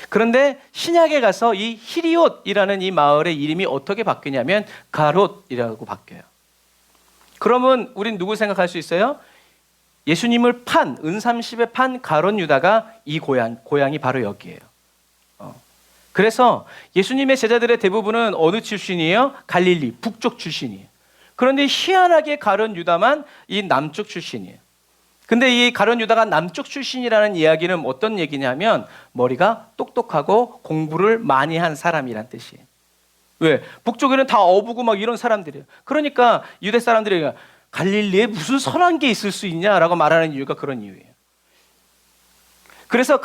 그런데 신약에 가서 이 히리옷이라는 이 마을의 이름이 어떻게 바뀌냐면 가롯이라고 바뀌어요. 그러면 우린 누구 생각할 수 있어요? 예수님을 은30에 판 가롯 유다가 이 고향이 바로 여기예요. 그래서 예수님의 제자들의 대부분은 어느 출신이에요? 갈릴리, 북쪽 출신이에요. 그런데 희한하게 가롯 유다만 이 남쪽 출신이에요. 근데 이 가룟 유다가 남쪽 출신이라는 이야기는 어떤 얘기냐면 머리가 똑똑하고 공부를 많이 한 사람이란 뜻이에요. 왜? 북쪽에는 다 어부고 막 이런 사람들이에요. 그러니까 유대 사람들이 갈릴리에 무슨 선한 게 있을 수 있냐라고 말하는 이유가 그런 이유예요. 그래서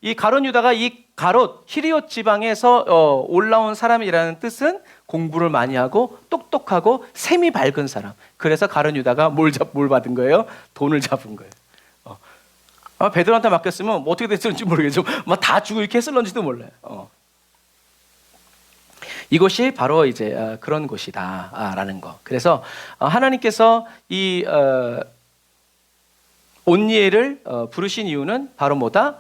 이 가롯 유다가 이 가롯 히리옷 지방에서 올라온 사람이라는 뜻은 공부를 많이 하고 똑똑하고 셈이 밝은 사람. 그래서 가룟 유다가 뭘 받은 거예요? 돈을 잡은 거예요. 베드로한테 맡겼으면 뭐 어떻게 됐을지 모르겠지만 다 주고 이렇게 했을런지도 몰라요. 이곳이 바로 이제 그런 곳이다라는 거. 그래서 하나님께서 이 온니엘을 부르신 이유는 바로 뭐다?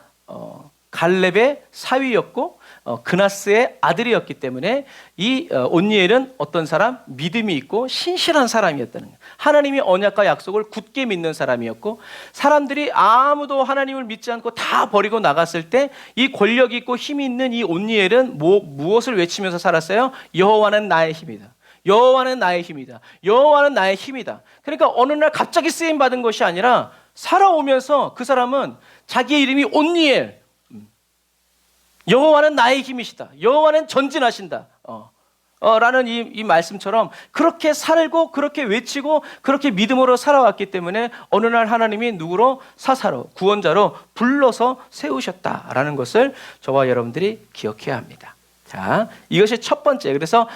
갈렙의 사위였고 그나스의 아들이었기 때문에 이 온니엘은 어떤 사람? 믿음이 있고 신실한 사람이었다는 거예요. 하나님이 언약과 약속을 굳게 믿는 사람이었고, 사람들이 아무도 하나님을 믿지 않고 다 버리고 나갔을 때 이 권력 있고 힘이 있는 이 온니엘은 무엇을 외치면서 살았어요? 여호와는 나의 힘이다. 여호와는 나의 힘이다. 여호와는 나의 힘이다. 그러니까 어느 날 갑자기 쓰임 받은 것이 아니라 살아오면서 그 사람은 자기의 이름이 온니엘, 여호와는 나의 힘이시다. 여호와는 전진하신다. 라는 이 말씀처럼 그렇게 살고 그렇게 외치고 그렇게 믿음으로 살아왔기 때문에 어느 날 하나님이 누구로? 사사로, 구원자로 불러서 세우셨다라는 것을 저와 여러분들이 기억해야 합니다. 자, 이것이 첫 번째. 그래서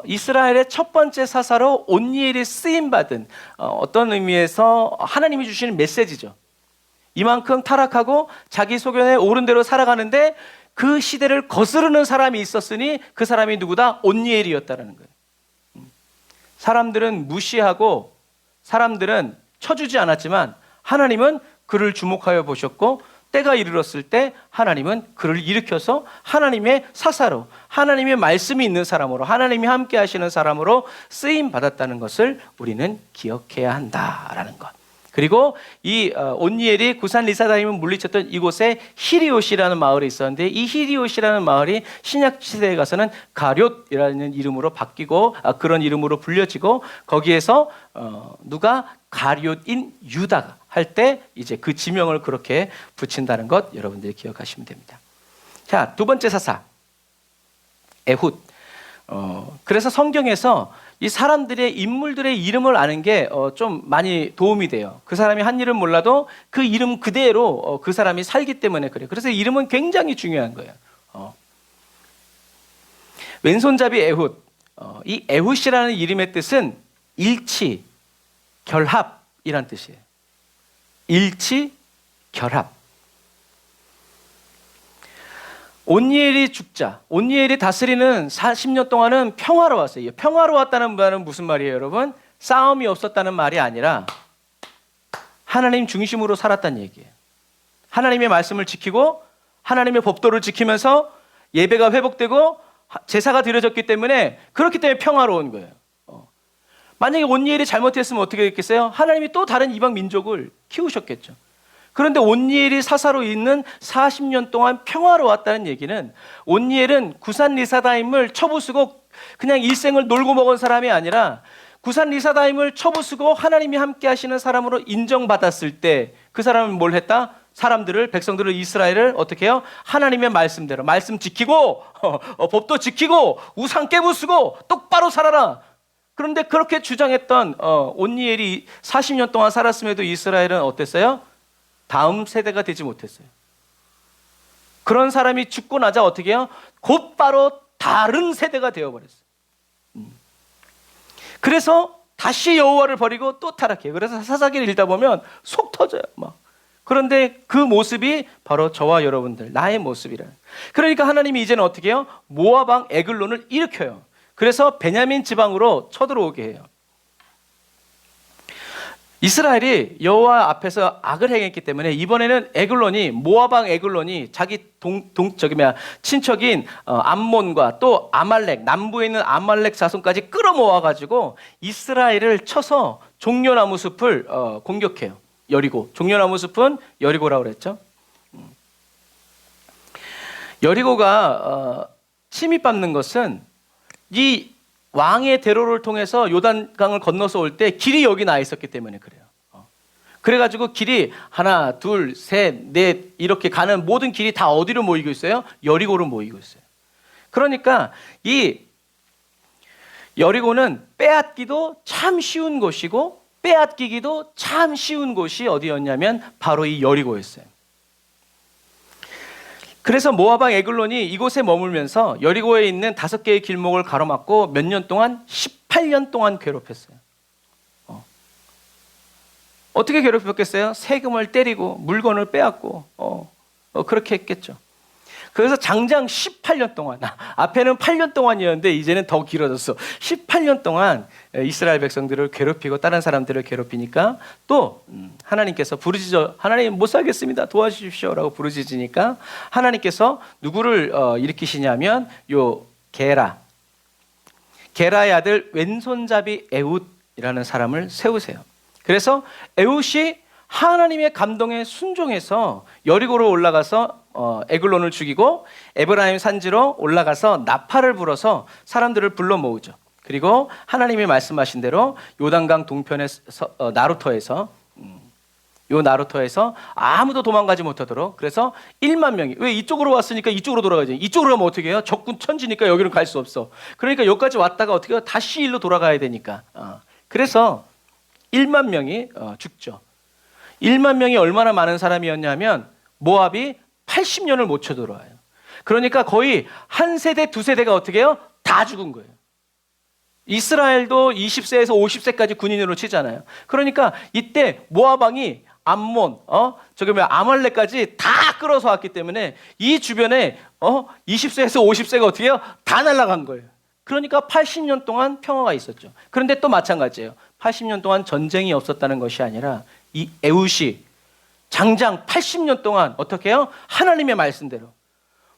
이스라엘의 첫 번째 사사로 온니엘이 쓰임받은 어떤 의미에서 하나님이 주시는 메시지죠. 이만큼 타락하고 자기 소견에 옳은 대로 살아가는데 그 시대를 거스르는 사람이 있었으니 그 사람이 누구다? 온니엘이었다는 거예요. 사람들은 무시하고 사람들은 쳐주지 않았지만 하나님은 그를 주목하여 보셨고, 때가 이르렀을 때 하나님은 그를 일으켜서 하나님의 사사로, 하나님의 말씀이 있는 사람으로, 하나님이 함께 하시는 사람으로 쓰임 받았다는 것을 우리는 기억해야 한다라는 것. 그리고 이 온니엘이 구산 리사다임을 물리쳤던 이곳에 히리옷이라는 마을이 있었는데, 이 히리옷이라는 마을이 신약 시대에 가서는 가롯이라는 이름으로 바뀌고 그런 이름으로 불려지고, 거기에서 누가 가룟인 유다가 할 때 이제 그 지명을 그렇게 붙인다는 것 여러분들이 기억하시면 됩니다. 자, 두 번째 사사 에훗. 그래서 성경에서 이 사람들의 인물들의 이름을 아는 게 좀 많이 도움이 돼요. 그 사람이 한 일은 몰라도 그 이름 그대로 그 사람이 살기 때문에 그래요. 그래서 이름은 굉장히 중요한 거예요. 왼손잡이 에훗. 이 에훗이라는 이름의 뜻은 일치, 결합이란 뜻이에요. 일치, 결합. 온니엘이 죽자, 온니엘이 다스리는 40년 동안은 평화로웠어요. 평화로웠다는 말은 무슨 말이에요, 여러분? 싸움이 없었다는 말이 아니라 하나님 중심으로 살았다는 얘기예요. 하나님의 말씀을 지키고 하나님의 법도를 지키면서 예배가 회복되고 제사가 드려졌기 때문에, 그렇기 때문에 평화로운 거예요. 만약에 온니엘이 잘못했으면 어떻게 됐겠어요? 하나님이 또 다른 이방 민족을 키우셨겠죠. 그런데 온니엘이 사사로 있는 40년 동안 평화로웠다는 얘기는, 온니엘은 구산 리사다임을 쳐부수고 그냥 일생을 놀고 먹은 사람이 아니라 구산 리사다임을 쳐부수고 하나님이 함께 하시는 사람으로 인정받았을 때 그 사람은 뭘 했다? 사람들을, 백성들을, 이스라엘을 어떻게 해요? 하나님의 말씀대로 말씀 지키고 법도 지키고 우상 깨부수고 똑바로 살아라. 그런데 그렇게 주장했던 온니엘이 40년 동안 살았음에도 이스라엘은 어땠어요? 다음 세대가 되지 못했어요. 그런 사람이 죽고 나자 어떻게 해요? 곧바로 다른 세대가 되어버렸어요. 그래서 다시 여호와를 버리고 또 타락해요. 그래서 사사기를 읽다 보면 속 터져요. 막. 그런데 그 모습이 바로 저와 여러분들, 나의 모습이라. 그러니까 하나님이 이제는 어떻게 해요? 모압 왕 에글론을 일으켜요. 그래서 베냐민 지방으로 쳐들어오게 해요. 이스라엘이 여호와 앞에서 악을 행했기 때문에 이번에는 에글론이, 모압 왕 에글론이 자기 친척인 암몬과 또 아말렉, 남부에 있는 아말렉 자손까지 끌어모아가지고 이스라엘을 쳐서 종려나무 숲을 공격해요. 여리고, 종려나무 숲은 여리고라고 그랬죠. 여리고가 침입받는 것은 이 왕의 대로를 통해서 요단강을 건너서 올 때 길이 여기 나 있었기 때문에 그래요. 그래가지고 길이 하나, 둘, 셋, 넷 이렇게 가는 모든 길이 다 어디로 모이고 있어요? 여리고로 모이고 있어요. 그러니까 이 여리고는 빼앗기도 참 쉬운 곳이고 빼앗기기도 참 쉬운 곳이 어디였냐면 바로 이 여리고였어요. 그래서 모압 왕 에글론이 이곳에 머물면서 여리고에 있는 5개의 길목을 가로막고 몇 년 동안 18년 동안 괴롭혔어요. 어떻게 괴롭혔겠어요? 세금을 때리고 물건을 빼앗고 그렇게 했겠죠. 그래서 장장 18년 동안, 앞에는 8년 동안이었는데 이제는 더 길어졌어. 18년 동안 이스라엘 백성들을 괴롭히고 다른 사람들을 괴롭히니까 또 하나님께서 부르짖어, 하나님 못 살겠습니다, 도와주십시오라고 부르짖으니까 하나님께서 누구를 일으키시냐면 요 게라의 아들 왼손잡이 에훗이라는 사람을 세우세요. 그래서 에훗이 하나님의 감동에 순종해서 여리고로 올라가서 에글론을 죽이고 에브라임 산지로 올라가서 나팔을 불어서 사람들을 불러 모으죠. 그리고 하나님이 말씀하신 대로 요단강 동편의 나루터에서 아무도 도망가지 못하도록, 그래서 1만 명이, 왜 이쪽으로 왔으니까 이쪽으로 돌아가야지, 이쪽으로 가면 어떻게 해요? 적군 천지니까 여기로 갈 수 없어. 그러니까 여기까지 왔다가 어떻게 해요? 다시 일로 돌아가야 되니까. 그래서 1만 명이 죽죠. 1만 명이 얼마나 많은 사람이었냐면 모압이 80년을 못 쳐들어와요. 그러니까 거의 한 세대, 두 세대가 어떻게 해요? 다 죽은 거예요. 이스라엘도 20세에서 50세까지 군인으로 치잖아요. 그러니까 이때 모압 왕이 암몬, 아말렉까지 다 끌어서 왔기 때문에 이 주변에 20세에서 50세가 어떻게 해요? 다 날아간 거예요. 그러니까 80년 동안 평화가 있었죠. 그런데 또 마찬가지예요. 80년 동안 전쟁이 없었다는 것이 아니라 이 에훗이 장장 80년 동안 어떻게 해요? 하나님의 말씀대로,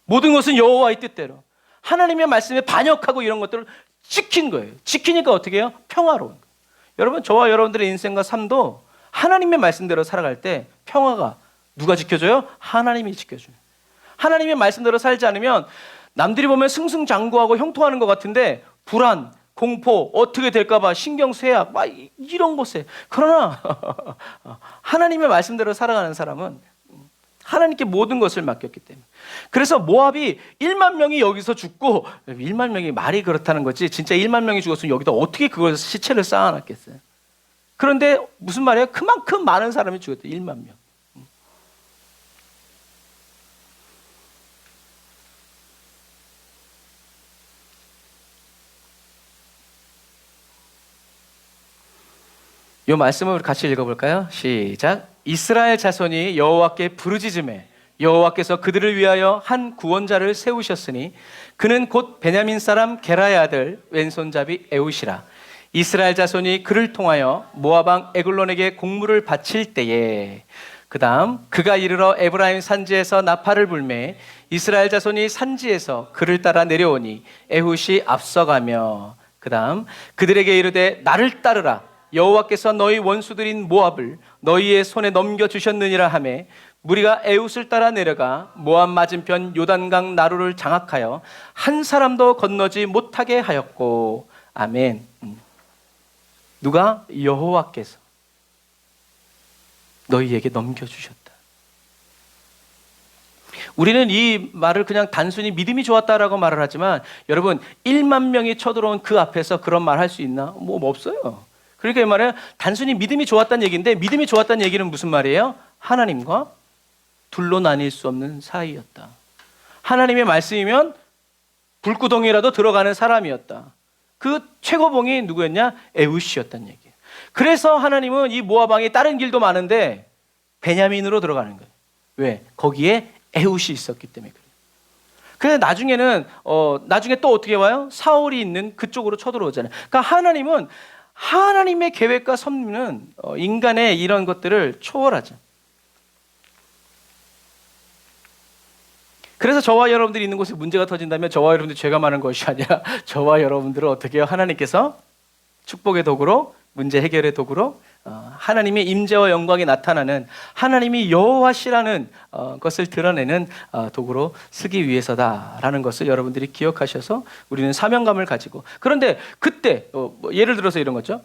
모든 것은 여호와의 뜻대로 하나님의 말씀에 반역하고 이런 것들을 지킨 거예요. 지키니까 어떻게 해요? 평화로운 거예요. 여러분, 저와 여러분들의 인생과 삶도 하나님의 말씀대로 살아갈 때 평화가 누가 지켜줘요? 하나님이 지켜줘요. 하나님의 말씀대로 살지 않으면 남들이 보면 승승장구하고 형통하는 것 같은데 불안, 공포, 어떻게 될까봐 신경 쇠약 막 이런 곳에, 그러나 하나님의 말씀대로 살아가는 사람은 하나님께 모든 것을 맡겼기 때문에. 그래서 모압이 1만 명이 여기서 죽고, 1만 명이 말이 그렇다는 거지 진짜 1만 명이 죽었으면 여기다 어떻게 그걸 시체를 쌓아놨겠어요. 그런데 무슨 말이에요? 그만큼 많은 사람이 죽었대. 1만 명. 이 말씀을 같이 읽어볼까요? 시작. 이스라엘 자손이 여호와께 부르짖음에 여호와께서 그들을 위하여 한 구원자를 세우셨으니 그는 곧 베냐민 사람 게라의 아들 왼손잡이 에훗이라. 이스라엘 자손이 그를 통하여 모압 왕 에글론에게 공물을 바칠 때에, 그 다음 그가 이르러 에브라임 산지에서 나팔을 불매 이스라엘 자손이 산지에서 그를 따라 내려오니 에훗이 앞서가며, 그 다음 그들에게 이르되 나를 따르라. 여호와께서 너희 원수들인 모압을 너희의 손에 넘겨주셨느니라 하매 무리가 에훗을 따라 내려가 모압 맞은편 요단강 나루를 장악하여 한 사람도 건너지 못하게 하였고. 아멘. 누가? 여호와께서 너희에게 넘겨주셨다. 우리는 이 말을 그냥 단순히 믿음이 좋았다라고 말을 하지만 여러분 1만 명이 쳐들어온 그 앞에서 그런 말 할 수 있나? 뭐 없어요. 그러니까 이 말은 단순히 믿음이 좋았다는 얘기인데, 믿음이 좋았다는 얘기는 무슨 말이에요? 하나님과 둘로 나뉠 수 없는 사이였다. 하나님의 말씀이면 불구덩이라도 들어가는 사람이었다. 그 최고봉이 누구였냐? 에웃이었다는 얘기예요. 그래서 하나님은 이 모압 왕이 다른 길도 많은데 베냐민으로 들어가는 거예요. 왜? 거기에 에웃이 있었기 때문에 그래요. 그래서 나중에 또 어떻게 와요? 사울이 있는 그쪽으로 쳐들어오잖아요. 그러니까 하나님은 하나님의 계획과 섭리는 인간의 이런 것들을 초월하죠. 그래서 저와 여러분들이 있는 곳에 문제가 터진다면 저와 여러분들이 죄가 많은 것이 아니라 저와 여러분들을 어떻게 해요? 하나님께서 축복의 도구로, 문제 해결의 도구로, 하나님의 임재와 영광이 나타나는 하나님이 여호와시라는 것을 드러내는 도구로 쓰기 위해서다라는 것을 여러분들이 기억하셔서 우리는 사명감을 가지고. 그런데 그때 예를 들어서 이런 거죠.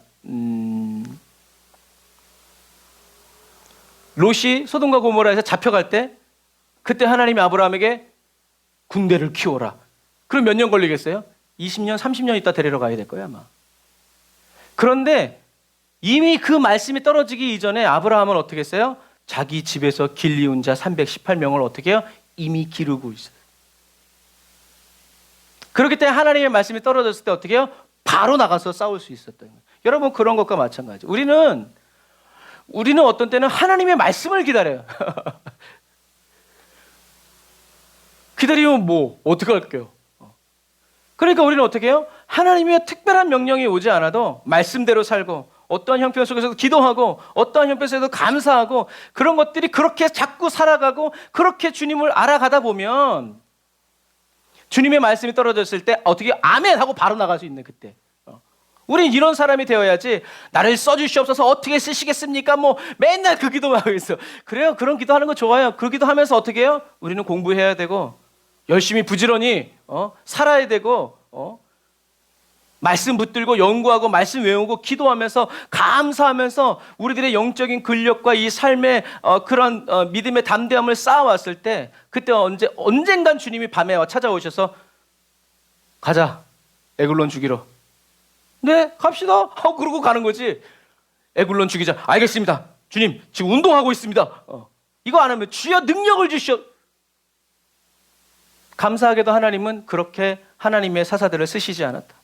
롯이 소돔과 고모라에서 잡혀갈 때 그때 하나님이 아브라함에게 군대를 키워라. 그럼 몇 년 걸리겠어요? 20년, 30년 있다 데리러 가야 될 거예요 아마. 그런데 이미 그 말씀이 떨어지기 이전에 아브라함은 어떻게 했어요? 자기 집에서 길리운 자 318명을 어떻게 해요? 이미 기르고 있어요. 그렇기 때문에 하나님의 말씀이 떨어졌을 때 어떻게 해요? 바로 나가서 싸울 수 있었던 거예요. 여러분 그런 것과 마찬가지. 우리는 어떤 때는 하나님의 말씀을 기다려요. 기다리면 뭐 어떻게 할게요? 그러니까 우리는 어떻게 해요? 하나님의 특별한 명령이 오지 않아도 말씀대로 살고 어떠한 형편 속에서도 기도하고 어떠한 형편 속에서도 감사하고 그런 것들이 그렇게 자꾸 살아가고 그렇게 주님을 알아가다 보면 주님의 말씀이 떨어졌을 때 어떻게 아멘 하고 바로 나갈 수 있는 그때. 우린 이런 사람이 되어야지. 나를 써주시옵소서 어떻게 쓰시겠습니까? 뭐 맨날 그 기도만 하고 있어. 그래요. 그런 기도하는 거 좋아요. 그 기도하면서 어떻게 해요? 우리는 공부해야 되고 열심히 부지런히 살아야 되고 말씀 붙들고 연구하고 말씀 외우고 기도하면서 감사하면서 우리들의 영적인 근력과 이 삶의 그런 믿음의 담대함을 쌓아왔을 때 그때 언젠간 주님이 밤에 찾아오셔서 가자 에글론 죽이러. 네 갑시다 하고 그러고 가는 거지. 에글론 죽이자. 알겠습니다. 주님 지금 운동하고 있습니다. 이거 안 하면 주여 능력을 주시오. 감사하게도 하나님은 그렇게 하나님의 사사들을 쓰시지 않았다.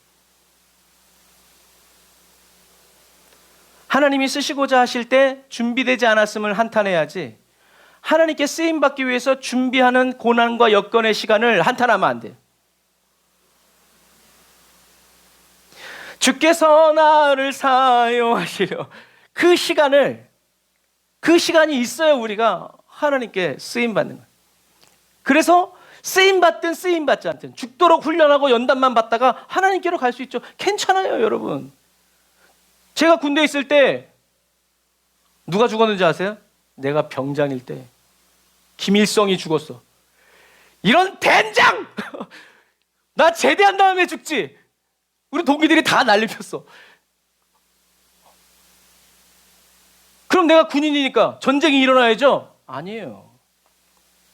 하나님이 쓰시고자 하실 때 준비되지 않았음을 한탄해야지 하나님께 쓰임받기 위해서 준비하는 고난과 여건의 시간을 한탄하면 안 돼요. 주께서 나를 사용하시려. 그 시간이 있어야 우리가 하나님께 쓰임받는 거예요. 그래서 쓰임받든 쓰임받지 않든 죽도록 훈련하고 연단만 받다가 하나님께로 갈 수 있죠. 괜찮아요 여러분. 제가 군대에 있을 때 누가 죽었는지 아세요? 내가 병장일 때 김일성이 죽었어. 이런 된장! 나 제대한 다음에 죽지. 우리 동기들이 다 난리 폈어. 그럼 내가 군인이니까 전쟁이 일어나야죠? 아니에요.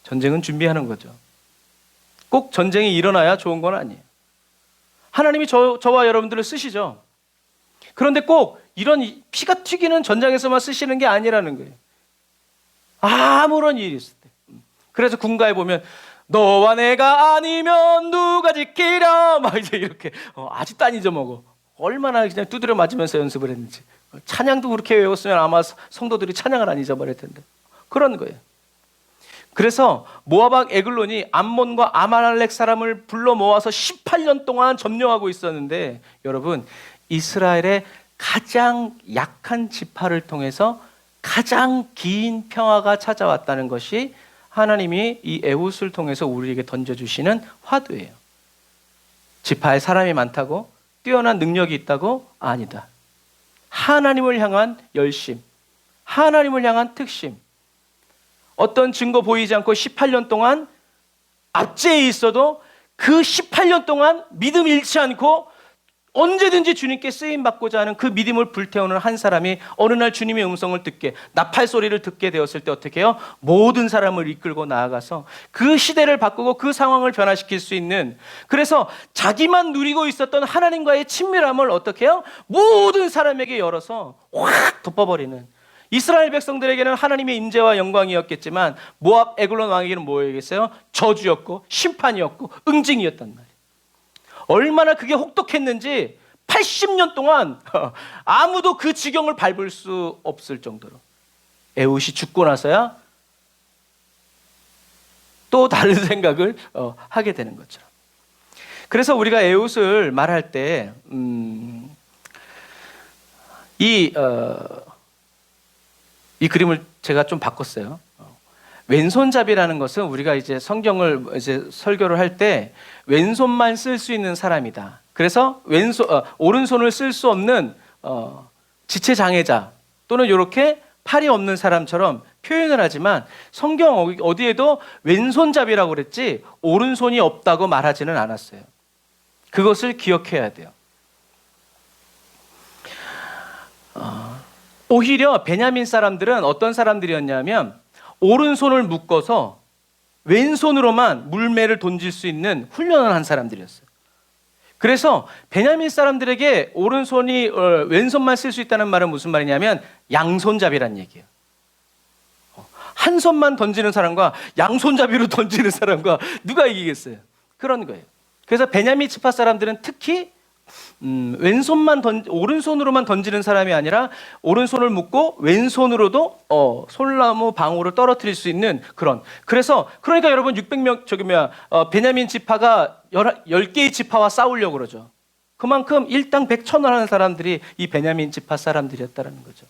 전쟁은 준비하는 거죠. 꼭 전쟁이 일어나야 좋은 건 아니에요. 하나님이 저와 여러분들을 쓰시죠. 그런데 꼭 이런 피가 튀기는 전장에서만 쓰시는 게 아니라는 거예요. 아무런 일이 있을 때. 그래서 군가에 보면 너와 내가 아니면 누가 지키랴 막 이제 이렇게 아직도 안 잊어먹어. 얼마나 그냥 두드려 맞으면서 연습을 했는지. 찬양도 그렇게 외웠으면 아마 성도들이 찬양을 안 잊어버릴 텐데. 그런 거예요. 그래서 모압 왕 에글론이 암몬과 아말렉 사람을 불러 모아서 18년 동안 점령하고 있었는데 여러분 이스라엘의 가장 약한 지파를 통해서 가장 긴 평화가 찾아왔다는 것이 하나님이 이 에훗을 통해서 우리에게 던져주시는 화두예요. 지파에 사람이 많다고 뛰어난 능력이 있다고? 아니다. 하나님을 향한 열심, 하나님을 향한 특심. 어떤 증거 보이지 않고 18년 동안 압제에 있어도 그 18년 동안 믿음 잃지 않고 언제든지 주님께 쓰임받고자 하는 그 믿음을 불태우는 한 사람이 어느 날 주님의 음성을 듣게, 나팔 소리를 듣게 되었을 때 어떻게 해요? 모든 사람을 이끌고 나아가서 그 시대를 바꾸고 그 상황을 변화시킬 수 있는, 그래서 자기만 누리고 있었던 하나님과의 친밀함을 어떻게 해요? 모든 사람에게 열어서 확 덮어버리는. 이스라엘 백성들에게는 하나님의 임재와 영광이었겠지만 모압 에글론 왕에게는 뭐였겠어요? 저주였고 심판이었고 응징이었단 말이에요. 얼마나 그게 혹독했는지 80년 동안 아무도 그 지경을 밟을 수 없을 정도로. 에훗이 죽고 나서야 또 다른 생각을 하게 되는 것처럼. 그래서 우리가 에훗을 말할 때 이 그림을 제가 좀 바꿨어요. 왼손잡이라는 것은 우리가 이제 성경을 이제 설교를 할 때 왼손만 쓸 수 있는 사람이다. 그래서 오른손을 쓸 수 없는 지체 장애자 또는 이렇게 팔이 없는 사람처럼 표현을 하지만 성경 어디에도 왼손잡이라고 그랬지 오른손이 없다고 말하지는 않았어요. 그것을 기억해야 돼요. 오히려 베냐민 사람들은 어떤 사람들이었냐면 오른손을 묶어서 왼손으로만 물매를 던질 수 있는 훈련을 한 사람들이었어요. 그래서 베냐민 사람들에게 오른손이 왼손만 쓸 수 있다는 말은 무슨 말이냐면 양손잡이란 얘기예요. 한 손만 던지는 사람과 양손잡이로 던지는 사람과 누가 이기겠어요? 그런 거예요. 그래서 베냐민 지파 사람들은 특히 오른손으로만 던지는 사람이 아니라 오른손을 묶고 왼손으로도 솔나무 방울을 떨어뜨릴 수 있는 그런. 그러니까 여러분 600명 베냐민 지파가 10개의 지파와 싸우려고 그러죠. 그만큼 일당 백천을 하는 사람들이 이 베냐민 지파 사람들이었다라는 거죠.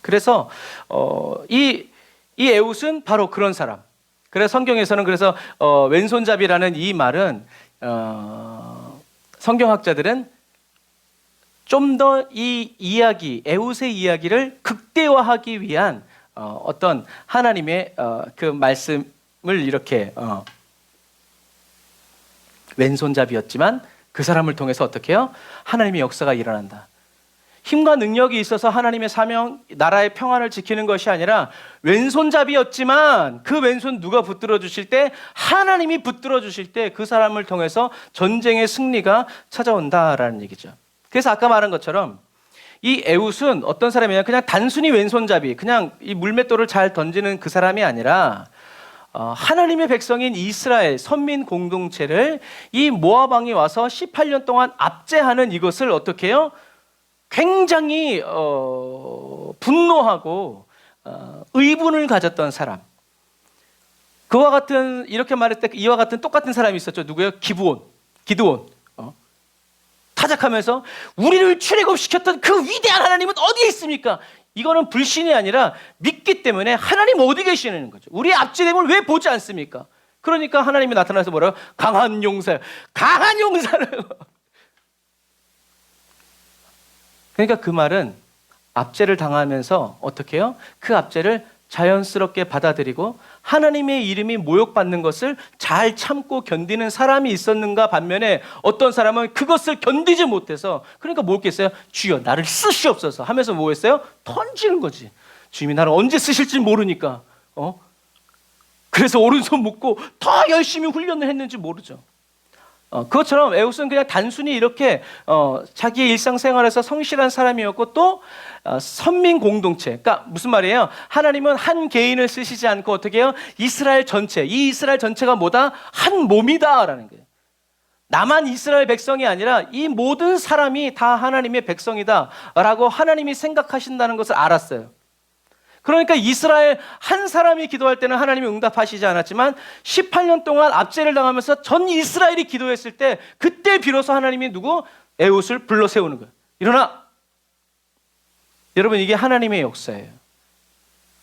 그래서 이 에훗은 바로 그런 사람. 그래서 성경에서는 왼손잡이라는 이 말은 성경학자들은 좀 더 이 이야기, 에훗의 이야기를 극대화하기 위한 어떤 하나님의 그 말씀을 이렇게 왼손잡이였지만 그 사람을 통해서 어떻게 해요? 하나님의 역사가 일어난다. 힘과 능력이 있어서 하나님의 사명, 나라의 평안을 지키는 것이 아니라 왼손잡이였지만 그 왼손 누가 붙들어 주실 때, 하나님이 붙들어 주실 때 그 사람을 통해서 전쟁의 승리가 찾아온다라는 얘기죠. 그래서 아까 말한 것처럼 이 에훗은 어떤 사람이냐, 그냥 단순히 왼손잡이, 그냥 이 물맷돌을 잘 던지는 그 사람이 아니라 하나님의 백성인 이스라엘 선민 공동체를 이 모압 왕이 와서 18년 동안 압제하는 이것을 어떻게 해요? 굉장히 분노하고 의분을 가졌던 사람. 그와 같은, 이렇게 말할 때 이와 같은 똑같은 사람이 있었죠. 누구예요? 기드온. 타작하면서 우리를 출애굽시켰던 그 위대한 하나님은 어디에 있습니까? 이거는 불신이 아니라 믿기 때문에 하나님 어디 계시는 거죠. 우리의 압제됨을 왜 보지 않습니까? 그러니까 하나님이 나타나서 뭐라고? 강한 용사요. 강한 용사를. 그러니까 그 말은 압제를 당하면서 어떻게 해요? 그 압제를 자연스럽게 받아들이고 하나님의 이름이 모욕받는 것을 잘 참고 견디는 사람이 있었는가 반면에 어떤 사람은 그것을 견디지 못해서, 그러니까 뭐겠어요? 주여 나를 쓰시옵소서 하면서 뭐 했어요? 던지는 거지. 주님이 나를 언제 쓰실지 모르니까 그래서 오른손 묶고 더 열심히 훈련을 했는지 모르죠. 그것처럼 에훗은 그냥 단순히 이렇게 자기의 일상생활에서 성실한 사람이었고 또 선민 공동체, 그러니까 무슨 말이에요? 하나님은 한 개인을 쓰시지 않고 어떻게 해요? 이스라엘 전체, 이 이스라엘 전체가 뭐다? 한 몸이다라는 거예요. 나만 이스라엘 백성이 아니라 이 모든 사람이 다 하나님의 백성이다라고 하나님이 생각하신다는 것을 알았어요. 그러니까 이스라엘 한 사람이 기도할 때는 하나님이 응답하시지 않았지만 18년 동안 압제를 당하면서 전 이스라엘이 기도했을 때 그때 비로소 하나님이 에훗을 불러 세우는 거예요. 일어나! 여러분, 이게 하나님의 역사예요.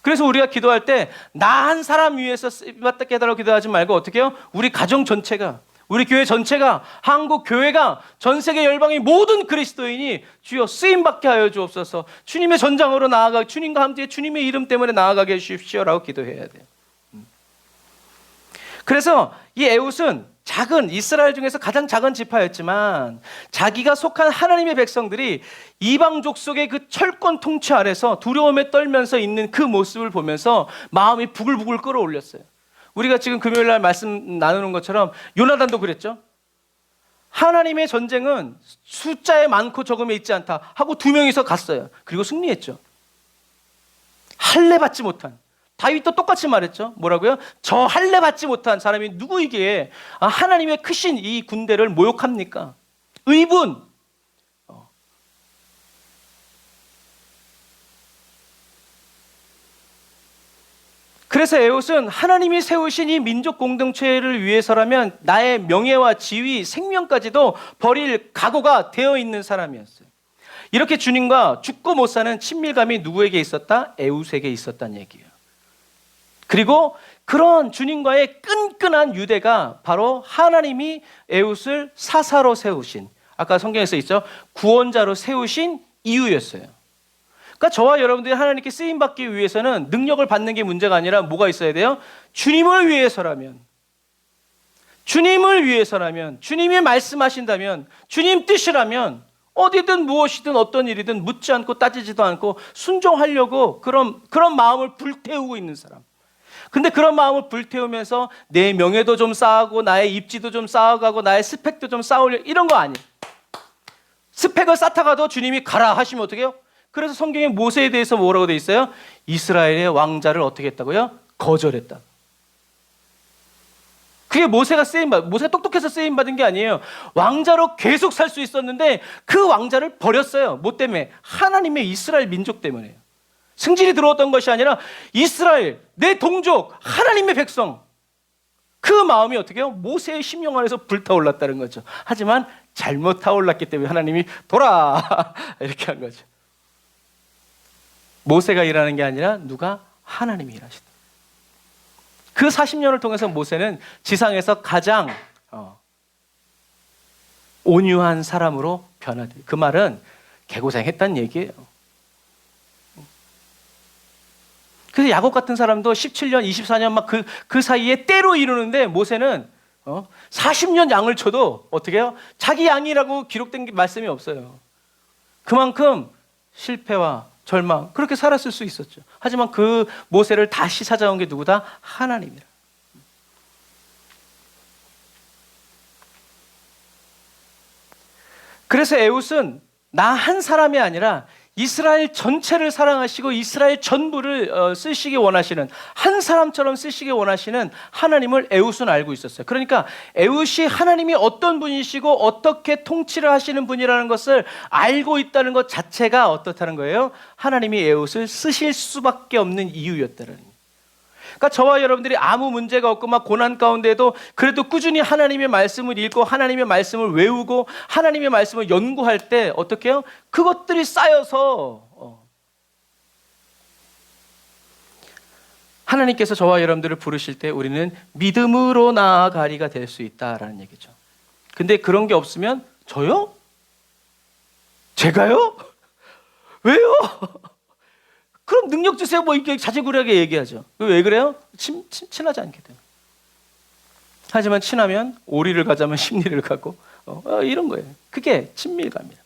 그래서 우리가 기도할 때 나 한 사람 위해서 쓰임받게 해달라고 기도하지 말고 어떻게 해요? 우리 가정 전체가, 우리 교회 전체가, 한국 교회가, 전 세계 열방의 모든 그리스도인이 주여 쓰임받게 하여 주옵소서, 주님의 전장으로 나아가 주님과 함께 주님의 이름 때문에 나아가게 해주십시오라고 기도해야 돼요. 그래서 이 에훗은 작은 이스라엘 중에서 가장 작은 지파였지만 자기가 속한 하나님의 백성들이 이방 족속의 그 철권 통치 아래서 두려움에 떨면서 있는 그 모습을 보면서 마음이 부글부글 끓어올렸어요. 우리가 지금 금요일 날 말씀 나누는 것처럼 요나단도 그랬죠. 하나님의 전쟁은 숫자에 많고 적음에 있지 않다 하고 2명이서 갔어요. 그리고 승리했죠. 할례 받지 못한, 다윗도 똑같이 말했죠. 뭐라고요? 저 할례 받지 못한 사람이 누구이기에 하나님의 크신 이 군대를 모욕합니까? 의분. 그래서 에웃은 하나님이 세우신 이 민족 공동체를 위해서라면 나의 명예와 지위, 생명까지도 버릴 각오가 되어 있는 사람이었어요. 이렇게 주님과 죽고 못 사는 친밀감이 누구에게 있었다? 에웃에게 있었다는 얘기예요. 그리고 그런 주님과의 끈끈한 유대가 바로 하나님이 에웃을 사사로 세우신, 아까 성경에서 있죠, 구원자로 세우신 이유였어요. 그러니까 저와 여러분들이 하나님께 쓰임받기 위해서는 능력을 받는 게 문제가 아니라 뭐가 있어야 돼요? 주님을 위해서라면, 주님이 말씀하신다면, 주님 뜻이라면 어디든 무엇이든 어떤 일이든 묻지 않고 따지지도 않고 순종하려고 그런 마음을 불태우고 있는 사람. 근데 그런 마음을 불태우면서 내 명예도 좀 쌓아가고 나의 입지도 좀 쌓아가고 나의 스펙도 좀 쌓으려, 이런 거 아니에요. 스펙을 쌓다가도 주님이 가라 하시면 어떻게 해요? 그래서 성경에 모세에 대해서 뭐라고 돼 있어요? 이스라엘의 왕자를 어떻게 했다고요? 거절했다. 그게 모세가 똑똑해서 쓰임받은 게 아니에요. 왕자로 계속 살 수 있었는데 그 왕자를 버렸어요. 뭐 때문에? 하나님의 이스라엘 민족 때문에요. 승질이 들어왔던 것이 아니라 이스라엘, 내 동족, 하나님의 백성, 그 마음이 어떻게 해요? 모세의 심령 안에서 불타올랐다는 거죠. 하지만 잘못 타올랐기 때문에 하나님이 돌아 이렇게 한 거죠. 모세가 일하는 게 아니라 누가? 하나님이 일하시다. 그 40년을 통해서 모세는 지상에서 가장 온유한 사람으로 변화돼요. 그 말은 개고생했다는 얘기예요. 그래서 야곱 같은 사람도 17년, 24년 막 그 사이에 때로 이루는데 모세는 40년 양을 쳐도 어떻게 해요? 자기 양이라고 기록된 말씀이 없어요. 그만큼 실패와 절망, 그렇게 살았을 수 있었죠. 하지만 그 모세를 다시 찾아온 게 누구다? 하나님이라. 그래서 에웃은 나 한 사람이 아니라 이스라엘 전체를 사랑하시고 이스라엘 전부를 쓰시기 원하시는, 한 사람처럼 쓰시기 원하시는 하나님을 에웃은 알고 있었어요. 그러니까 에웃이 하나님이 어떤 분이시고 어떻게 통치를 하시는 분이라는 것을 알고 있다는 것 자체가 어떻다는 거예요? 하나님이 에웃을 쓰실 수밖에 없는 이유였다는 거예요. 그러니까 저와 여러분들이 아무 문제가 없고 막 고난 가운데도 그래도 꾸준히 하나님의 말씀을 읽고 하나님의 말씀을 외우고 하나님의 말씀을 연구할 때 어떻게 해요? 그것들이 쌓여서 하나님께서 저와 여러분들을 부르실 때 우리는 믿음으로 나아가리가 될 수 있다라는 얘기죠. 근데 그런 게 없으면 저요? 제가요? 왜요? 그럼 능력 주세요. 뭐 이렇게 자지구레하게 얘기하죠. 왜 그래요? 친하지 않게 돼요. 하지만 친하면 오리를 가자면 십리를 가고 이런 거예요. 그게 친밀감이에요.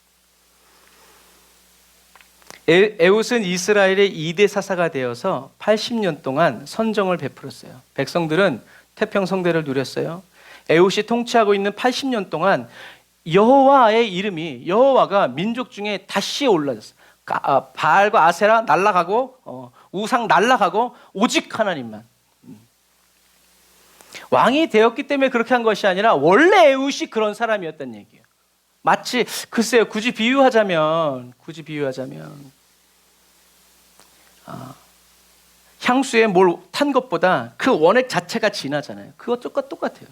에웃은 이스라엘의 2대 사사가 되어서 80년 동안 선정을 베풀었어요. 백성들은 태평성대를 누렸어요. 에웃이 통치하고 있는 80년 동안 여호와의 이름이, 여호와가 민족 중에 다시 올라졌어요. 바알과 아세라 날라가고 우상 날라가고 오직 하나님만. 왕이 되었기 때문에 그렇게 한 것이 아니라 원래 에웃이 그런 사람이었다는 얘기예요. 마치 글쎄요, 굳이 비유하자면 향수에 뭘 탄 것보다 그 원액 자체가 진하잖아요. 그것과 똑같아요.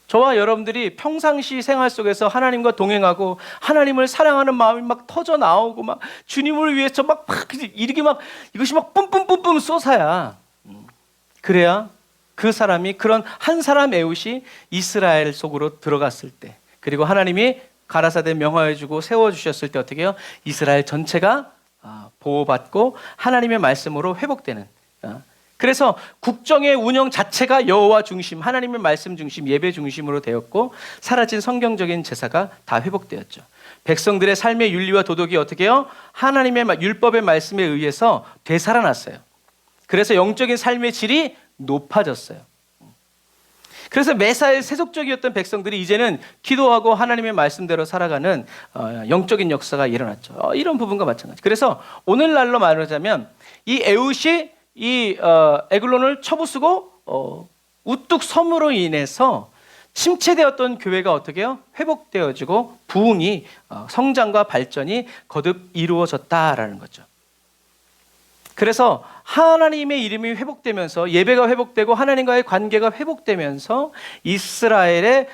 저와 여러분들이 평상시 생활 속에서 하나님과 동행하고 하나님을 사랑하는 마음이 막 터져 나오고 막 주님을 위해서 막 이렇게 막 이것이 막 뿜뿜뿜뿜 쏟아야, 그래야 그 사람이, 그런 한 사람 에웃이 이스라엘 속으로 들어갔을 때, 그리고 하나님이 가라사대 명하여주고 세워주셨을 때 어떻게 해요? 이스라엘 전체가 보호받고 하나님의 말씀으로 회복되는 그래서 국정의 운영 자체가 여호와 중심, 하나님의 말씀 중심, 예배 중심으로 되었고 사라진 성경적인 제사가 다 회복되었죠. 백성들의 삶의 윤리와 도덕이 어떻게 해요? 하나님의 율법의 말씀에 의해서 되살아났어요. 그래서 영적인 삶의 질이 높아졌어요. 그래서 매사에 세속적이었던 백성들이 이제는 기도하고 하나님의 말씀대로 살아가는 영적인 역사가 일어났죠. 이런 부분과 마찬가지. 그래서 오늘날로 말하자면 이 에웃이 이 에글론을 쳐부수고 우뚝 섬으로 인해서 침체되었던 교회가 어떻게 해요? 회복되어지고 부흥이 성장과 발전이 거듭 이루어졌다라는 거죠. 그래서 하나님의 이름이 회복되면서 예배가 회복되고 하나님과의 관계가 회복되면서 이스라엘의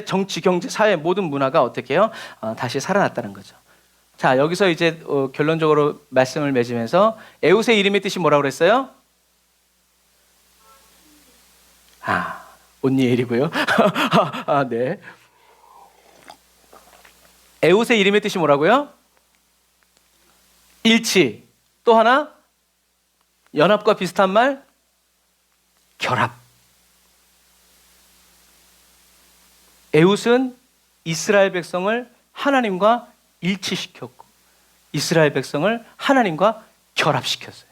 정치, 경제, 사회 모든 문화가 어떻게 해요? 다시 살아났다는 거죠. 자, 여기서 이제 결론적으로 말씀을 맺으면서 에웃의 이름의 뜻이 뭐라고 그랬어요? 온니엘이고요. 네. 에웃의 이름의 뜻이 뭐라고요? 일치. 또 하나 연합과 비슷한 말 결합. 에웃은 이스라엘 백성을 하나님과 일치시켰고 이스라엘 백성을 하나님과 결합시켰어요.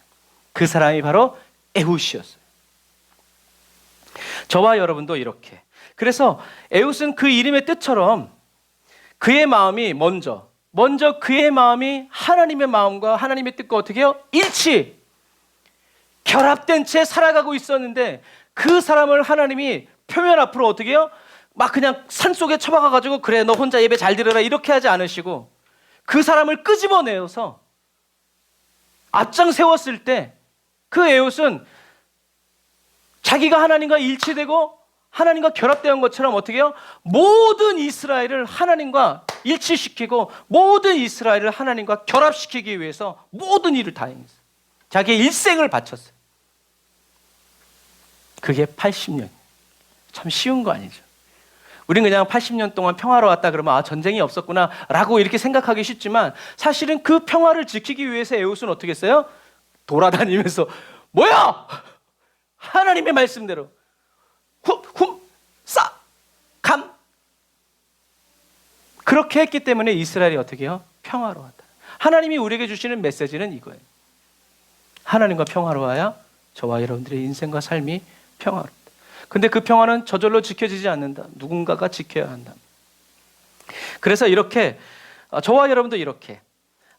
그 사람이 바로 에웃이었어요. 저와 여러분도 이렇게. 그래서 에웃은 그 이름의 뜻처럼 그의 마음이 먼저 그의 마음이 하나님의 마음과 하나님의 뜻과 어떻게 해요? 일치, 결합된 채 살아가고 있었는데 그 사람을 하나님이 표면 앞으로 어떻게 해요? 막 그냥 산속에 처박아가지고 그래 너 혼자 예배 잘 드려라 이렇게 하지 않으시고 그 사람을 끄집어내어서 앞장 세웠을 때 그 에웃은 자기가 하나님과 일치되고 하나님과 결합된 것처럼 어떻게 해요? 모든 이스라엘을 하나님과 일치시키고 모든 이스라엘을 하나님과 결합시키기 위해서 모든 일을 다 행했어요. 자기의 일생을 바쳤어요. 그게 80년. 참 쉬운 거 아니죠. 우린 그냥 80년 동안 평화로웠다 그러면 전쟁이 없었구나 라고 이렇게 생각하기 쉽지만 사실은 그 평화를 지키기 위해서 에웃은 어떻게 했어요? 돌아다니면서 뭐야? 하나님의 말씀대로 감 그렇게 했기 때문에 이스라엘이 어떻게 해요? 평화로웠다. 하나님이 우리에게 주시는 메시지는 이거예요. 하나님과 평화로워야 저와 여러분들의 인생과 삶이 평화롭다. 근데 그 평화는 저절로 지켜지지 않는다. 누군가가 지켜야 한다. 그래서 이렇게 저와 여러분도 이렇게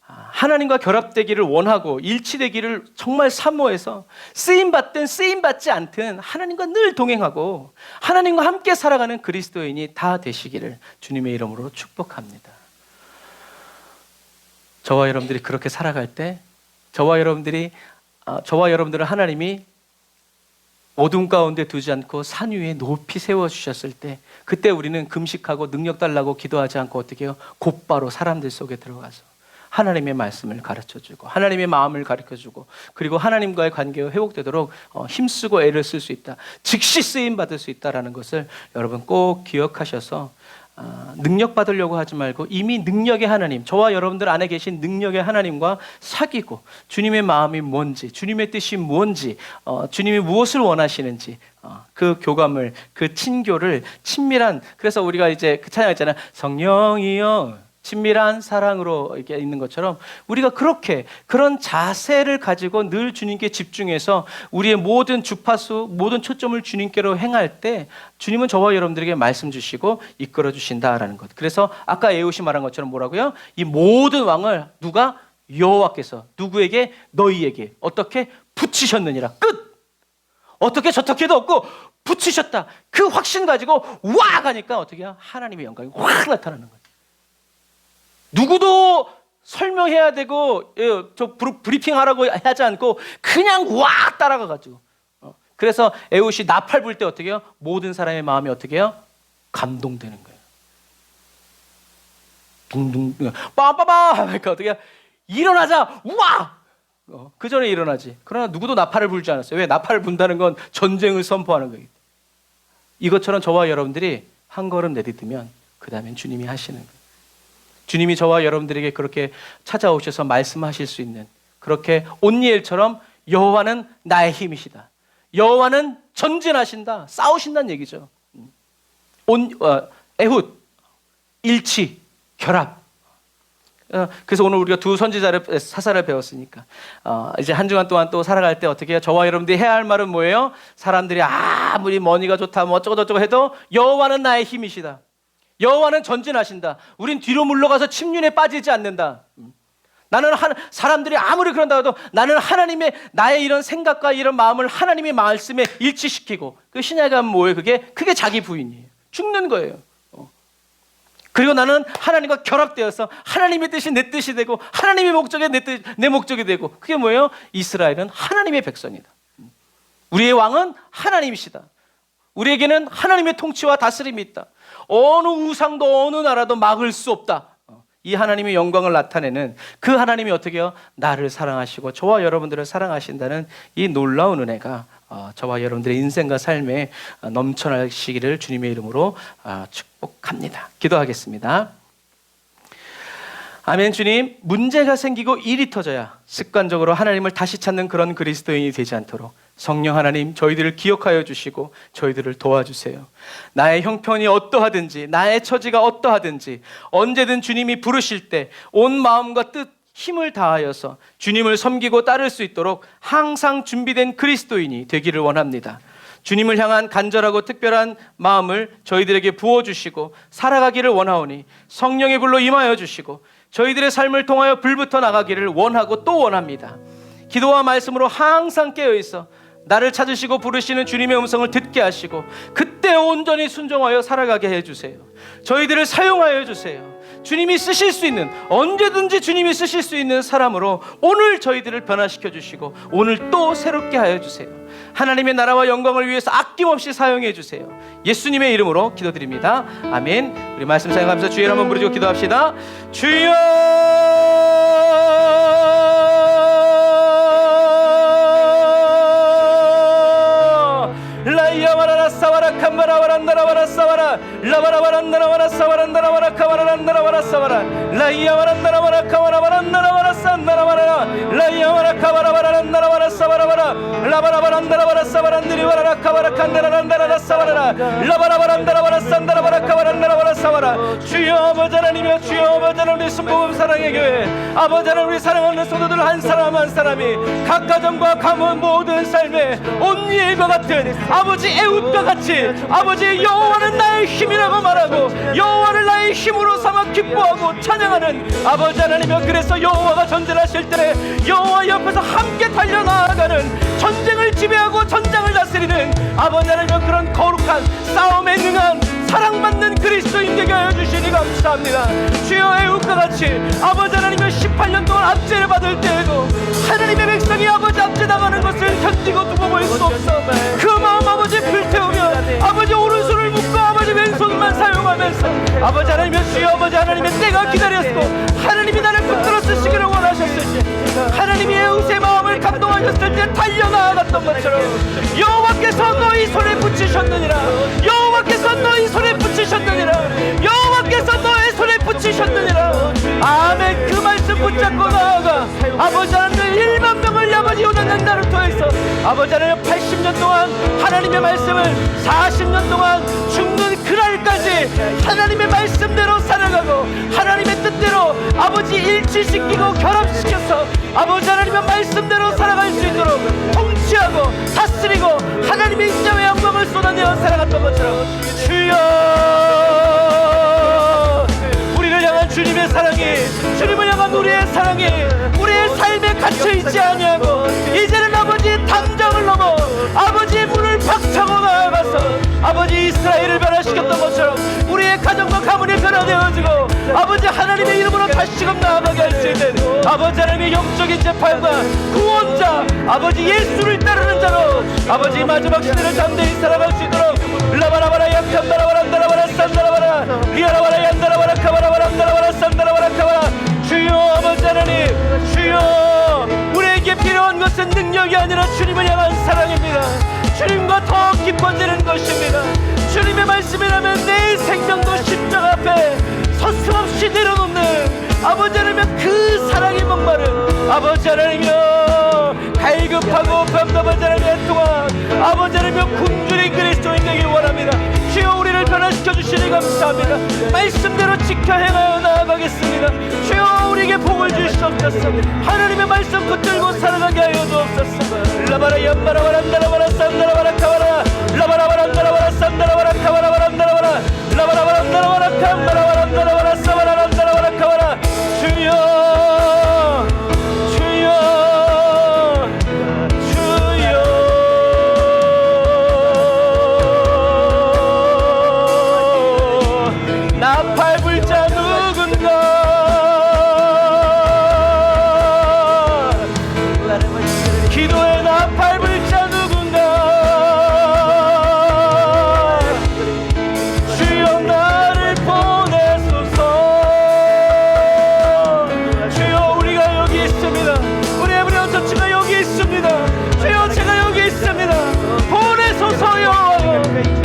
하나님과 결합되기를 원하고 일치되기를 정말 사모해서 쓰임받든 쓰임받지 않든 하나님과 늘 동행하고 하나님과 함께 살아가는 그리스도인이 다 되시기를 주님의 이름으로 축복합니다. 저와 여러분들이 그렇게 살아갈 때 저와 여러분들은 하나님이 어둠 가운데 두지 않고 산 위에 높이 세워주셨을 때 그때 우리는 금식하고 능력 달라고 기도하지 않고 어떻게 해요? 곧바로 사람들 속에 들어가서 하나님의 말씀을 가르쳐주고 하나님의 마음을 가르쳐주고 그리고 하나님과의 관계가 회복되도록 힘쓰고 애를 쓸 수 있다. 즉시 쓰임받을 수 있다는 것을 여러분 꼭 기억하셔서 능력 받으려고 하지 말고 이미 능력의 하나님, 저와 여러분들 안에 계신 능력의 하나님과 사귀고 주님의 마음이 뭔지, 주님의 뜻이 뭔지, 주님이 무엇을 원하시는지 그 교감을, 그 친교를 친밀한, 그래서 우리가 이제 그 찬양 있잖아요. 성령이여 친밀한 사랑으로 이렇게 있는 것처럼 우리가 그렇게 그런 자세를 가지고 늘 주님께 집중해서 우리의 모든 주파수, 모든 초점을 주님께로 행할 때 주님은 저와 여러분들에게 말씀 주시고 이끌어 주신다라는 것. 그래서 아까 에웃이 말한 것처럼 뭐라고요? 이 모든 왕을 누가? 여호와께서 누구에게? 너희에게 어떻게? 붙이셨느니라. 끝! 어떻게 저떻게도 없고 붙이셨다. 그 확신 가지고 와 가니까 어떻게 해요? 하나님의 영광이 확 나타나는 거예요. 누구도 설명해야 되고 브리핑하라고 하지 않고 그냥 와 따라가가지고 그래서 에웃이 나팔 불 때 어떻게 해요? 모든 사람의 마음이 어떻게 해요? 감동되는 거예요. 둥둥 빠빠빠 그러니까 어떻게 해요? 일어나자 와! 그 전에 일어나지. 그러나 누구도 나팔을 불지 않았어요. 왜? 나팔을 분다는 건 전쟁을 선포하는 거예요. 이것처럼 저와 여러분들이 한 걸음 내딛으면 그 다음엔 주님이 하시는 거예요. 주님이 저와 여러분들에게 그렇게 찾아오셔서 말씀하실 수 있는, 그렇게 온니엘처럼 여호와는 나의 힘이시다. 여호와는 전진하신다. 싸우신다는 얘기죠. 에훗, 일치, 결합. 그래서 오늘 우리가 두 선지자를 사사를 배웠으니까 이제 한 주간 동안 또 살아갈 때 어떻게 해요? 저와 여러분들이 해야 할 말은 뭐예요? 사람들이 아무리 머니가 좋다 뭐 어쩌고 저쩌고 해도 여호와는 나의 힘이시다. 여호와는 전진하신다. 우린 뒤로 물러가서 침륜에 빠지지 않는다. 나는 사람들이 아무리 그런다 해도 나는 하나님의 나의 이런 생각과 이런 마음을 하나님의 말씀에 일치시키고, 그 신약에 가면 뭐예요? 그게 자기 부인이에요. 죽는 거예요. 그리고 나는 하나님과 결합되어서 하나님의 뜻이 내 뜻이 되고 하나님의 목적이 내 목적이 되고, 그게 뭐예요? 이스라엘은 하나님의 백성이다. 우리의 왕은 하나님이시다. 우리에게는 하나님의 통치와 다스림이 있다. 어느 우상도 어느 나라도 막을 수 없다. 이 하나님의 영광을 나타내는 그 하나님이 어떻게 해요? 나를 사랑하시고 저와 여러분들을 사랑하신다는 이 놀라운 은혜가 저와 여러분들의 인생과 삶에 넘쳐나시기를 주님의 이름으로 축복합니다. 기도하겠습니다. 아멘. 주님, 문제가 생기고 일이 터져야 습관적으로 하나님을 다시 찾는 그런 그리스도인이 되지 않도록 성령 하나님, 저희들을 기억하여 주시고 저희들을 도와주세요. 나의 형편이 어떠하든지 나의 처지가 어떠하든지 언제든 주님이 부르실 때 온 마음과 뜻, 힘을 다하여서 주님을 섬기고 따를 수 있도록 항상 준비된 그리스도인이 되기를 원합니다. 주님을 향한 간절하고 특별한 마음을 저희들에게 부어주시고 살아가기를 원하오니 성령의 불로 임하여 주시고 저희들의 삶을 통하여 불붙어 나가기를 원하고 또 원합니다. 기도와 말씀으로 항상 깨어있어 나를 찾으시고 부르시는 주님의 음성을 듣게 하시고 그때 온전히 순종하여 살아가게 해주세요. 저희들을 사용하여 주세요. 주님이 쓰실 수 있는, 언제든지 주님이 쓰실 수 있는 사람으로 오늘 저희들을 변화시켜 주시고 오늘 또 새롭게 하여 주세요. 하나님의 나라와 영광을 위해서 아낌없이 사용해 주세요. 예수님의 이름으로 기도드립니다. 아멘. 우리 말씀 사용하면서 주여 한번 부르시고 기도합시다. 주여 라이야와라라 사와라 캄바라와라 나라와라 사와라 라바라와라 나라와라 사와라 나라와라 카와라 나라와라 사와라 라이야와라 나라와라 카와라와라 나라와라 산나라와라 라이야와라 카와라와라 나라와라 사와라와라 라바라와라 나라와라 사와라 느리와라 카와라 칸나라라 나라라 사와라 라바라와라 나라와라 산나라와라 카와라 나라와라 사와라. 주여 아버지 하나님이여, 주여 아버지 하나님, 우리 순복음 사랑의 교회 아버지 하나님, 우리 사랑하는 성도들 한 사람 한 사람이 각 가정과 가문 모든 삶에 온니엘과 같은 아버지 에훗과 같이 아버지 여호와는 나의 힘이라고 말하고 여호와를 나의 힘으로 삼아 기뻐하고 찬양하는 아버지 하나님이여, 그래서 여호와가 전쟁하실 때 여호와 옆에서 함께 달려나가는, 전쟁을 지배하고 전장을 다스리는 아버지 하나님이여, 그런 거룩한 싸움에 능한 사랑받는 그리스도인 되게 하여 주시니 감사합니다. 주여 에훗과 같이 아버지 하나님이여, 18년 동안 압제를 받을 때에도 하나님의 백성이 아버지 압제당하는 것을 견디고 두고 볼 수 없어 그 마음 아버지 불태우며 아버지 오른손을 묶고 아버지 왼손만 사용하면서 아버지 하나님의 주여 아버지 하나님의 때가 기다렸고 하나님이 나를 붙들어 쓰시기를 원하셨을 때 하나님이 에훗의 마음을 감동하셨을 때 달려나갔던 것처럼 여호와께서 너희 손에 붙이셨느니라, 여호와께서 너희 손에 붙이셨느니라, 여호와께서 너의 손에 붙이셨느니라. 아멘. 그 말씀 붙잡고 나아가 아버지 하나님 1만 명을 아버지 요단강 나를 통해서 아버지 하나님 80년 동안 하나님의 말씀을 40년 동안 죽는 그날까지 하나님의 말씀대로 살아가고 하나님의 뜻대로 아버지 일치시키고 결합시켜서 아버지 하나님의 말씀대로 살아갈 수 있도록 통치하고 다스리고 하나님의 인자의 영광을 쏟아내어 살아갔던 것처럼 주여 우리를 향한 주님의 사랑이, 주님을 향한 우리의 사랑이 우리의 삶에 갇혀있지 아니하고 이제는 아버지 담장을 넘어 아버지의 문을 박차고 나아가서 아버지 이스라엘을 변화시켰던 것처럼 우리의 가정과 가문이 변화되어지고 아버지 하나님의 이름으로 다시금 나아가게 할 수 있는 아버지 하나님의 영적인 재판과 구원자 아버지 예수를 따르는 자로 아버지 마지막 시대를 담대히 살아갈 수 있도록 라바라바라 약한다라바라 나라바라 산다라바라 리아라바라 얀다라바라 카바라바라 나라바라 산다라바라 카바라. 주여 아버지 하나님, 주여 우리에게 필요한 것은 능력이 아니라 주님을 향한 사랑입니다. 주님과 더 깊어지는 것입니다. 주님의 말씀이라면 내 생명도 십자가 앞에 서슴없이 내려놓는 아버지 하나님, 그 사랑이 목마른 아버지 하나님이여, 갈급하고 밤낮을 애통한 아버지 하나님의 굶주린 그리스도인 되길 원합니다. 주여 우리를 변화시켜 주시니 감사합니다. 말씀대로 지켜 행하여 나아가겠습니다. 주여 우리에게 복을 주시옵소서. 하나님의 말씀 붙들고 살아가게 하여 주옵소서. 라바라 얌바라바란다라바라 산다라바라 카바라 라바라바란다라바라 산다라바라 카바라 바란다라바라 라바라바란다라바라 캄바라바란다라바라 사바라란다라바라 카바라 주여 나팔불자 누군가 기도의 나팔불자 누군가 주여 나를 보내소서. 주여 우리가 여기 있습니다. 우리 에브리 원처치가 여기 있습니다. 주여 제가 여기 있습니다. 보내소서요.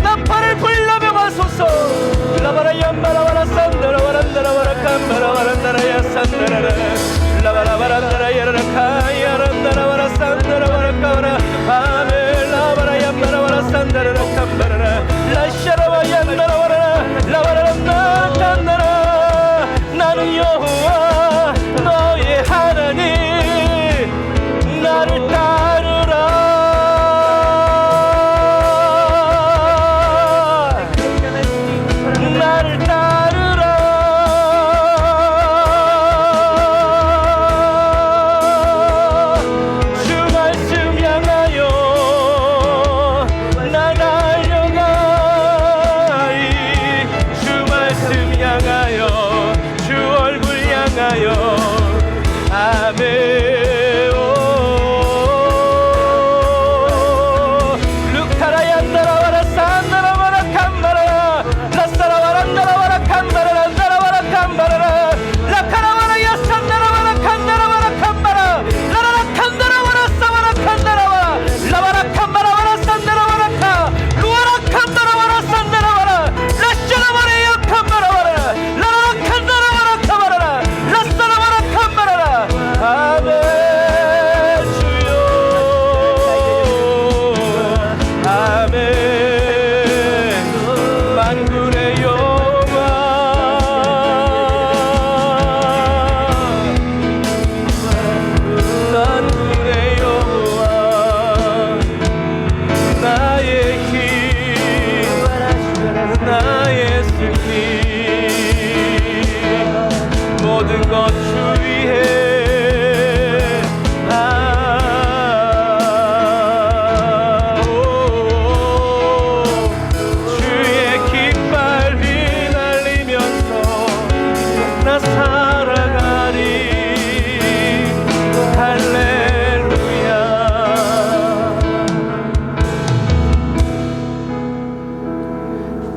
나팔을 불러며 가소서. 라바라 얌바라바라 산다라바란다라바라 캄바라바란다라야 산다라라 라바라바란다라 야라라카 야란다라바라 산다라바라 카바라 아멘 라바라 얌바라바라 산다라라 캄바라라 라샤라바 얀다라바라 라바라란다 깐다라 나는 여호와 너의 하나님 나를 따르라. 나를 따르라. 주 말씀 향하여 나 달려가리. 주 말씀 향하여 주 얼굴 향하여 아멘. 모든 것 주위에 주의 깃발 휘날리면서 나 살아가리. 할렐루야.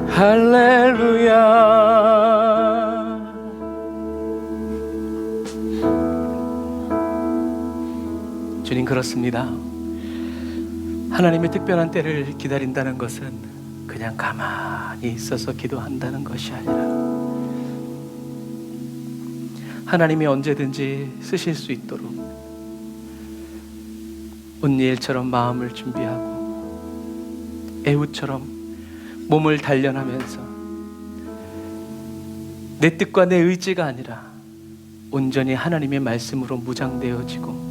할렐루야. 주님 그렇습니다. 하나님의 특별한 때를 기다린다는 것은 그냥 가만히 있어서 기도한다는 것이 아니라 하나님이 언제든지 쓰실 수 있도록 온니엘처럼 마음을 준비하고 에훗처럼 몸을 단련하면서 내 뜻과 내 의지가 아니라 온전히 하나님의 말씀으로 무장되어지고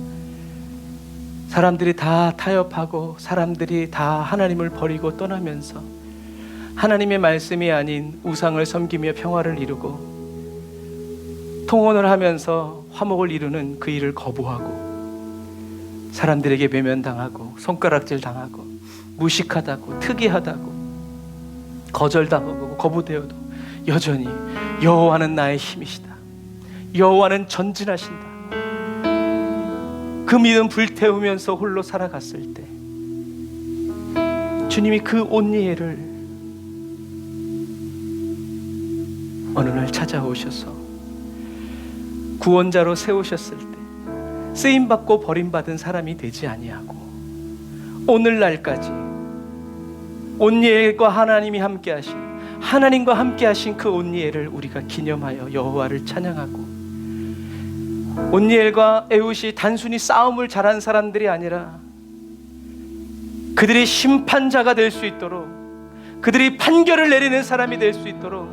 사람들이 다 타협하고 사람들이 다 하나님을 버리고 떠나면서 하나님의 말씀이 아닌 우상을 섬기며 평화를 이루고 통혼을 하면서 화목을 이루는 그 일을 거부하고 사람들에게 외면당하고 손가락질 당하고 무식하다고 특이하다고 거절당하고 거부되어도 여전히 여호와는 나의 힘이시다. 여호와는 전진하신다. 그 믿음 불태우면서 홀로 살아갔을 때 주님이 그 온니엘을 어느 날 찾아오셔서 구원자로 세우셨을 때 쓰임받고 버림받은 사람이 되지 아니하고 오늘날까지 온니엘과 하나님이 함께하신 하나님과 함께하신 그 온니엘을 우리가 기념하여 여호와를 찬양하고 온니엘과 에훗이 단순히 싸움을 잘한 사람들이 아니라 그들이 심판자가 될 수 있도록, 그들이 판결을 내리는 사람이 될 수 있도록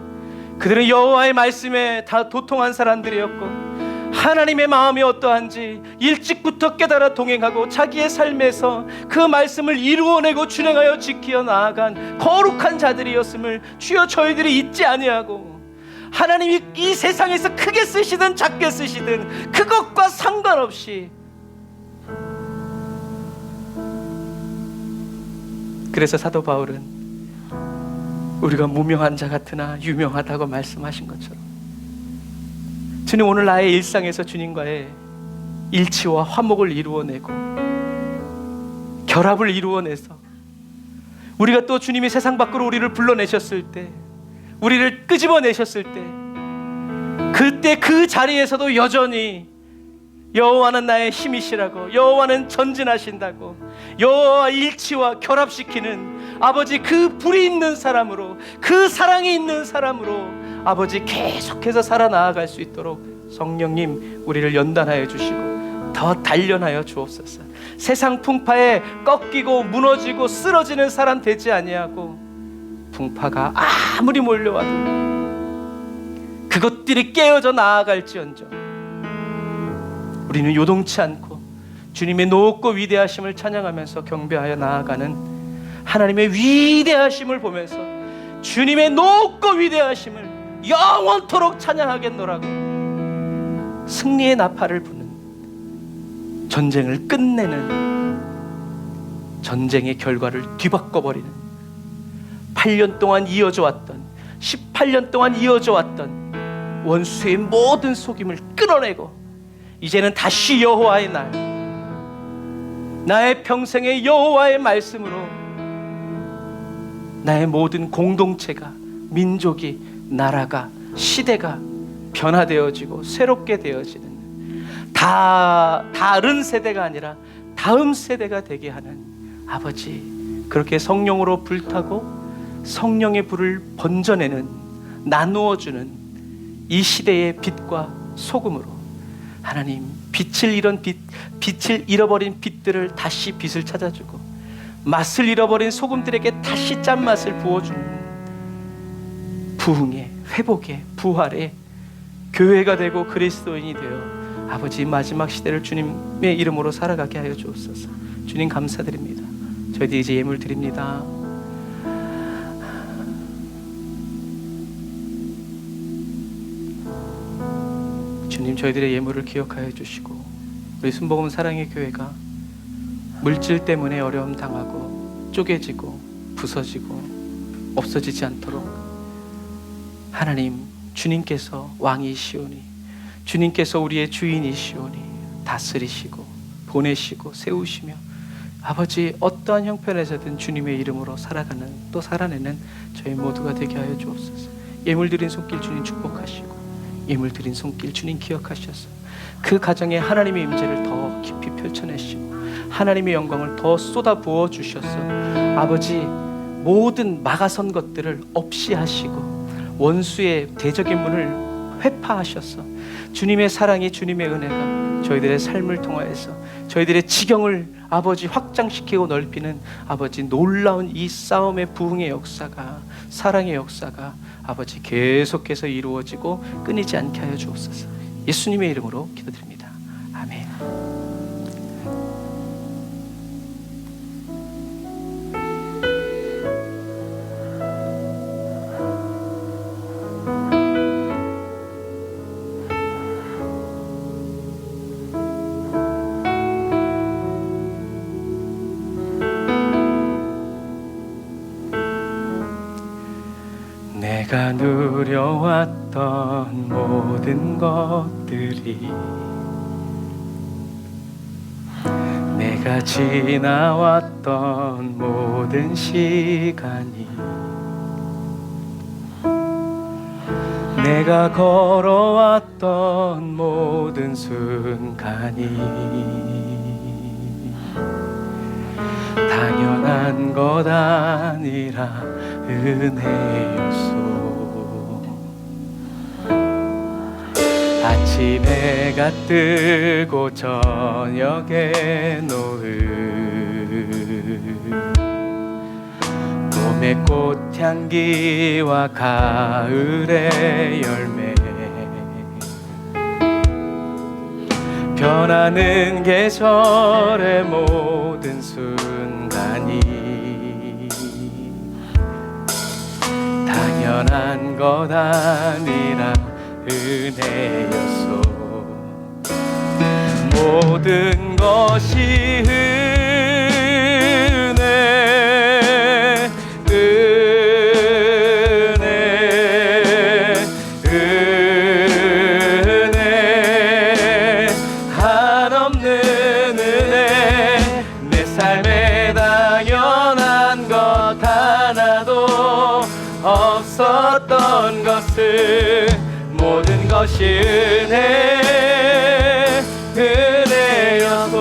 그들은 여호와의 말씀에 다 도통한 사람들이었고, 하나님의 마음이 어떠한지 일찍부터 깨달아 동행하고 자기의 삶에서 그 말씀을 이루어내고 준행하여 지키어 나아간 거룩한 자들이었음을 주여 저희들이 잊지 아니하고, 하나님이 이 세상에서 크게 쓰시든 작게 쓰시든 그것과 상관없이, 그래서 사도 바울은 우리가 무명한 자 같으나 유명하다고 말씀하신 것처럼, 주님 오늘 나의 일상에서 주님과의 일치와 화목을 이루어내고 결합을 이루어내서 우리가 또 주님이 세상 밖으로 우리를 불러내셨을 때, 우리를 끄집어내셨을 때, 그때 그 자리에서도 여전히 여호와는 나의 힘이시라고, 여호와는 전진하신다고, 여호와와 일치와 결합시키는 아버지 그 불이 있는 사람으로, 그 사랑이 있는 사람으로 아버지 계속해서 살아나아갈 수 있도록 성령님 우리를 연단하여 주시고 더 단련하여 주옵소서. 세상 풍파에 꺾이고 무너지고 쓰러지는 사람 되지 아니하고, 풍파가 아무리 몰려와도 그것들이 깨어져 나아갈지언정 우리는 요동치 않고 주님의 높고 위대하심을 찬양하면서 경배하여 나아가는 하나님의 위대하심을 보면서 주님의 높고 위대하심을 영원토록 찬양하겠노라고 승리의 나팔을 부는, 전쟁을 끝내는, 전쟁의 결과를 뒤바꿔버리는, 8년 동안 이어져 왔던, 18년 동안 이어져 왔던 원수의 모든 속임을 끊어내고 이제는 다시 여호와의 날, 나의 평생의 여호와의 말씀으로 나의 모든 공동체가, 민족이, 나라가, 시대가 변화되어지고 새롭게 되어지는, 다른 세대가 아니라 다음 세대가 되게 하는 아버지, 그렇게 성령으로 불타고 성령의 불을 번져내는, 나누어주는 이 시대의 빛과 소금으로 하나님, 빛을 잃어버린 빛들을 다시 빛을 찾아주고, 맛을 잃어버린 소금들에게 다시 짠맛을 부어주는 부흥의, 회복의, 부활의 교회가 되고 그리스도인이 되어 아버지 마지막 시대를 주님의 이름으로 살아가게 하여 주옵소서. 주님 감사드립니다. 저희들이 이제 예물 드립니다. 주님, 저희들의 예물을 기억하여 주시고 우리 순복음 사랑의 교회가 물질 때문에 어려움 당하고 쪼개지고 부서지고 없어지지 않도록 하나님, 주님께서 왕이시오니, 주님께서 우리의 주인이시오니 다스리시고 보내시고 세우시며 아버지 어떠한 형편에서든 주님의 이름으로 살아가는, 또 살아내는 저희 모두가 되게 하여 주옵소서. 예물 드린 손길 주님 축복하시고, 예물 드린 손길 주님 기억하셔서 그 가정에 하나님의 임재를 더 깊이 펼쳐내시고 하나님의 영광을 더 쏟아 부어 주셔서 아버지 모든 막아선 것들을 없이 하시고 원수의 대적의 문을 회파하셔서 주님의 사랑이, 주님의 은혜가 저희들의 삶을 통하여서 저희들의 지경을 아버지 확장시키고 넓히는 아버지 놀라운 이 싸움의 부흥의 역사가, 사랑의 역사가 아버지 계속해서 이루어지고 끊이지 않게 하여 주옵소서. 예수님의 이름으로 기도드립니다. 아멘. 내가 누려왔던 모든 것들이, 내가 지나왔던 모든 시간이, 내가 걸어왔던 모든 순간이 당연한 것 아니라 은혜였소. 아침 다시 해가 뜨고 저녁에 노을 봄의 꽃향기와 가을의 열매 변하는 계절의 모든 순간이 당연한 것 아니라 은혜였소. 모든 것이 은혜 한없는 은혜 내 삶에 당연한 것 하나도 없었던 것을 모든 것이 은혜여서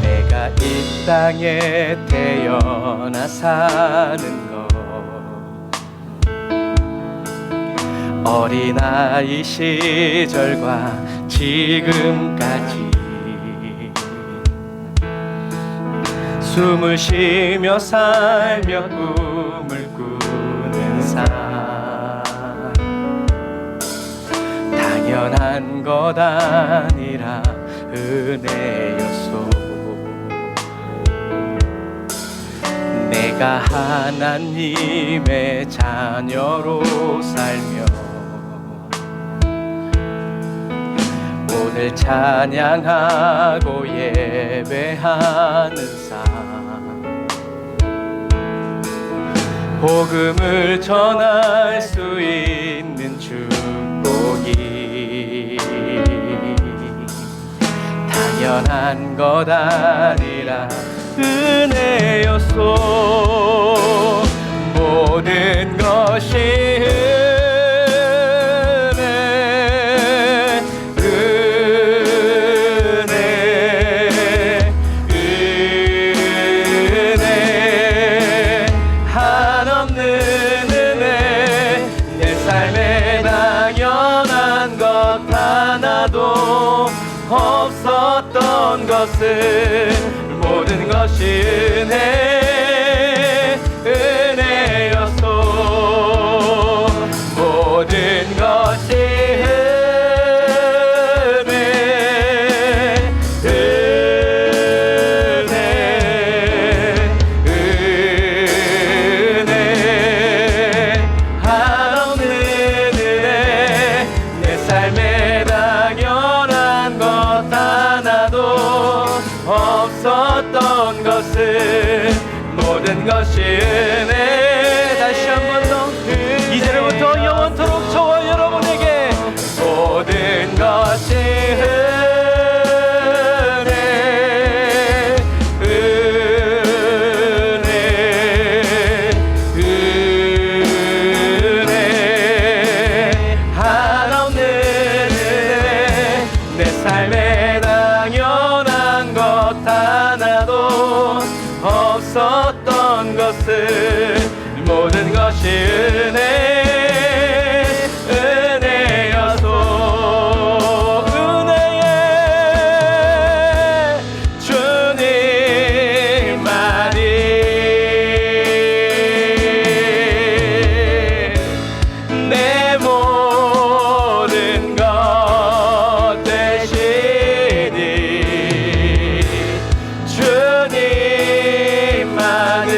내가 이 땅에 태어나 사는 것 어린아이 시절과 지금까지 숨을 쉬며 살며 꿈을 꾸는 삶 당연한 것 아니라 은혜였소. 내가 하나님의 자녀로 살며 오늘 찬양하고 예배하는 삶 복음을 전할 수 있는 축복이 당연한 것 아니라 은혜였소. 모든 것이 없었던 것을 모든 것이 은혜였소. 모든 것이 은혜 한없는 은혜 내 삶에 당연한 것 하나도 없었던 것을 모든 것이 은혜. 다시 한 번 더 이제부터 영원토록 저와 여러분에게 모든 것이 은혜 한없는 은혜 내 삶에 당연한 것 하나도 없었던 것을 모든 것이 은혜여서 은혜의 주님만이 내 모든 것 되시니 주님만을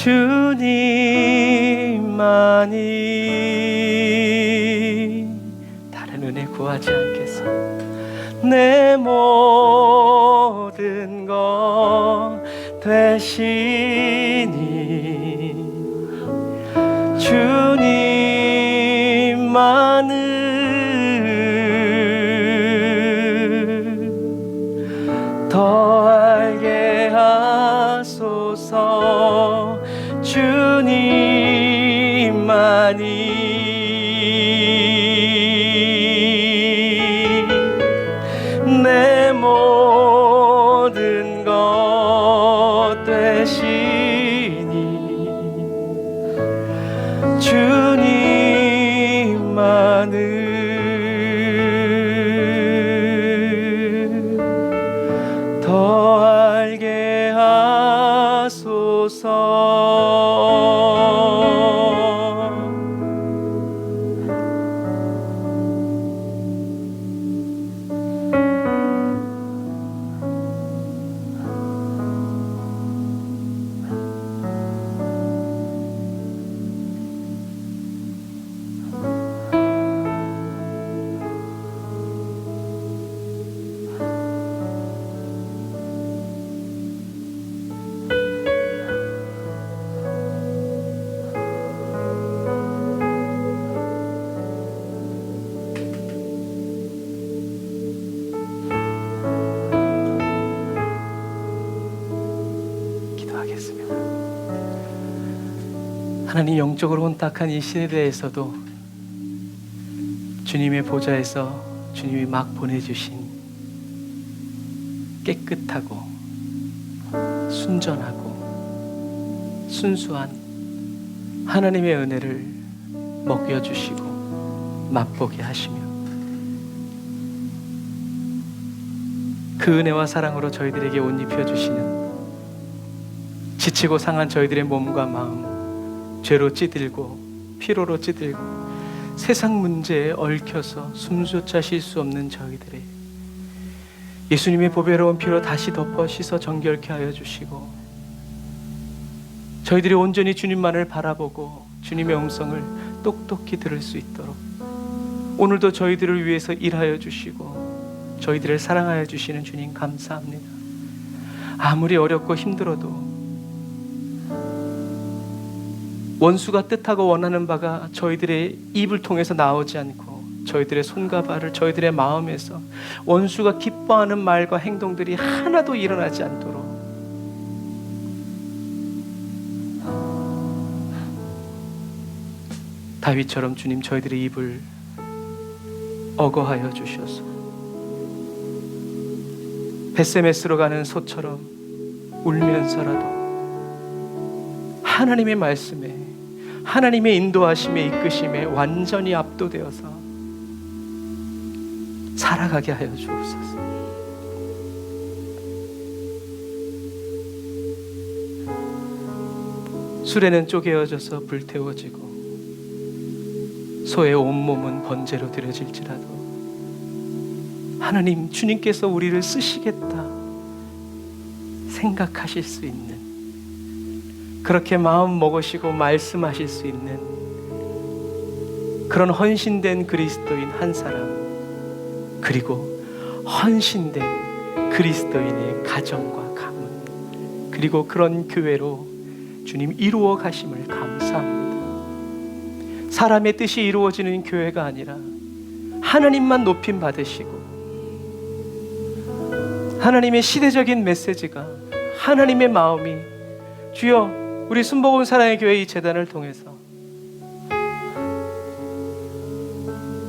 주님만이 다른 은혜 구하지 않겠어. 내 모든 것 되시니 주님만을 더 알게 하소서. 주님만이 내 모든 것 되시니 주님만을 더 알게 하소서. 하나님, 영적으로 혼탁한 이 시대에서도 주님의 보좌에서 주님이 막 보내주신 깨끗하고 순전하고 순수한 하나님의 은혜를 먹여주시고 맛보게 하시며 그 은혜와 사랑으로 저희들에게 옷 입혀주시는 지치고 상한 저희들의 몸과 마음, 죄로 찌들고 피로로 찌들고 세상 문제에 얽혀서 숨조차 쉴 수 없는 저희들의 예수님의 보배로운 피로 다시 덮어 씻어 정결케 하여 주시고 저희들이 온전히 주님만을 바라보고 주님의 음성을 똑똑히 들을 수 있도록 오늘도 저희들을 위해서 일하여 주시고 저희들을 사랑하여 주시는 주님 감사합니다. 아무리 어렵고 힘들어도 원수가 뜻하고 원하는 바가 저희들의 입을 통해서 나오지 않고 저희들의 손과 발을 저희들의 마음에서 원수가 기뻐하는 말과 행동들이 하나도 일어나지 않도록 다윗처럼 주님 저희들의 입을 억어하여 주셔서 벳세메스로 가는 소처럼 울면서라도 하나님의 말씀에 하나님의 인도하심에 이끄심에 완전히 압도되어서 살아가게 하여 주옵소서. 술에는 쪼개어져서 불태워지고 소의 온몸은 번제로 드려질지라도 하나님, 주님께서 우리를 쓰시겠다 생각하실 수 있는, 그렇게 마음 먹으시고 말씀하실 수 있는 그런 헌신된 그리스도인 한 사람, 그리고 헌신된 그리스도인의 가정과 가문, 그리고 그런 교회로 주님 이루어 가심을 감사합니다. 사람의 뜻이 이루어지는 교회가 아니라 하나님만 높임 받으시고 하나님의 시대적인 메시지가, 하나님의 마음이 주여 우리 순복음 사랑의 교회 이 재단을 통해서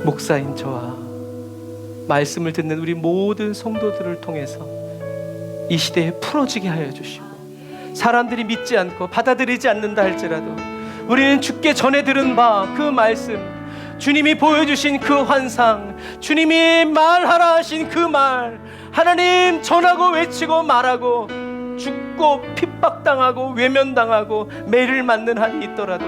목사인 저와 말씀을 듣는 우리 모든 성도들을 통해서 이 시대에 풀어지게 하여 주시고, 사람들이 믿지 않고 받아들이지 않는다 할지라도 우리는 주께 전해 들은 바 그 말씀, 주님이 보여주신 그 환상, 주님이 말하라 하신 그 말, 하나님 전하고 외치고 말하고 죽고 핍박당하고 외면당하고 매를 맞는 한이 있더라도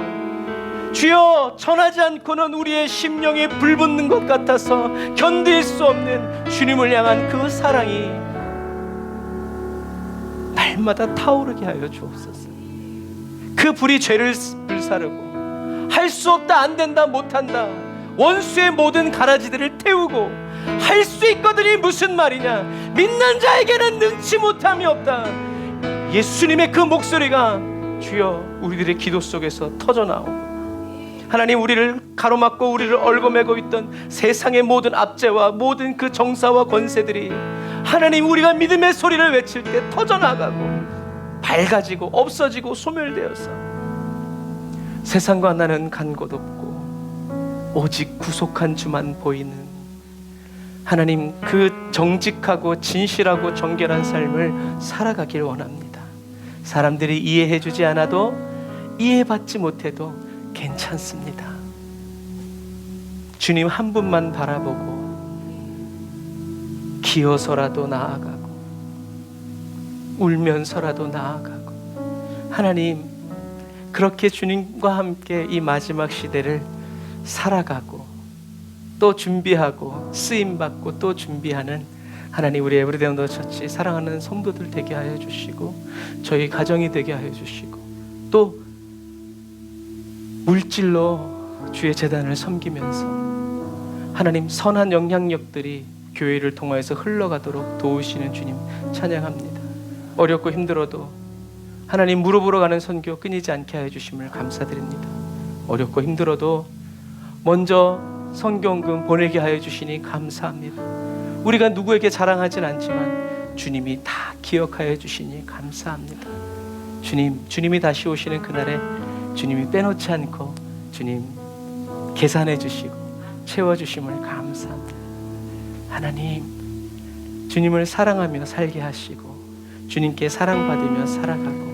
주여 전하지 않고는 우리의 심령이 불붙는 것 같아서 견딜 수 없는 주님을 향한 그 사랑이 날마다 타오르게 하여 주옵소서. 그 그 불이 죄를 불사르고 할 수 없다, 안 된다, 못한다, 원수의 모든 가라지들을 태우고 할 수 있거든이 무슨 말이냐, 믿는 자에게는 능치 못함이 없다. 예수님의 그 목소리가 주여 우리들의 기도 속에서 터져나오고, 하나님 우리를 가로막고 우리를 얽어매고 있던 세상의 모든 압제와 모든 그 정사와 권세들이 하나님 우리가 믿음의 소리를 외칠 때 터져나가고 밝아지고 없어지고 소멸되어서 세상과 나는 간 곳 없고 오직 구속한 주만 보이는 하나님, 그 정직하고 진실하고 정결한 삶을 살아가길 원합니다. 사람들이 이해해주지 않아도, 이해받지 못해도 괜찮습니다. 주님 한 분만 바라보고 기어서라도 나아가고 울면서라도 나아가고, 하나님 그렇게 주님과 함께 이 마지막 시대를 살아가고 또 준비하고 쓰임받고 또 준비하는 하나님, 우리 에브리데이 언더 처치 사랑하는 성도들 되게 하여 주시고, 저희 가정이 되게 하여 주시고, 또 물질로 주의 재단을 섬기면서 하나님 선한 영향력들이 교회를 통하여서 흘러가도록 도우시는 주님 찬양합니다. 어렵고 힘들어도 하나님 무릎으로 가는 선교 끊이지 않게 하여 주심을 감사드립니다. 어렵고 힘들어도 먼저 선교헌금 보내게 하여 주시니 감사합니다. 우리가 누구에게 자랑하진 않지만 주님이 다 기억하여 주시니 감사합니다. 주님이 다시 오시는 그날에 주님이 빼놓지 않고 주님 계산해 주시고 채워주심을 감사합니다. 하나님, 주님을 사랑하며 살게 하시고 주님께 사랑받으며 살아가고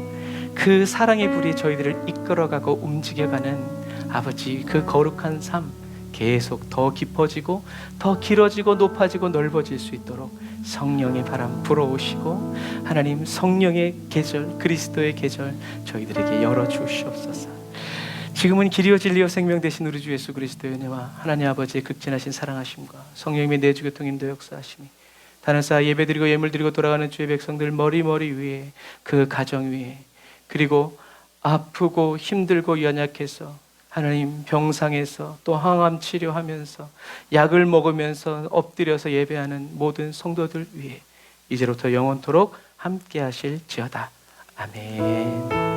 그 사랑의 불이 저희들을 이끌어가고 움직여가는 아버지, 그 거룩한 삶 계속 더 깊어지고 더 길어지고 높아지고 넓어질 수 있도록 성령의 바람 불어오시고 하나님 성령의 계절, 그리스도의 계절 저희들에게 열어주시옵소서. 지금은 길이요 진리요 생명 되신 우리 주 예수 그리스도의 은혜와 하나님 아버지의 극진하신 사랑하심과 성령님의 내주 교통인도 역사하심이 다른 쌓아 예배드리고 예물드리고 돌아가는 주의 백성들 머리 위에, 그 가정 위에, 그리고 아프고 힘들고 연약해서 하나님 병상에서 또 항암 치료하면서 약을 먹으면서 엎드려서 예배하는 모든 성도들 위해 이제부터 영원토록 함께 하실지어다. 아멘.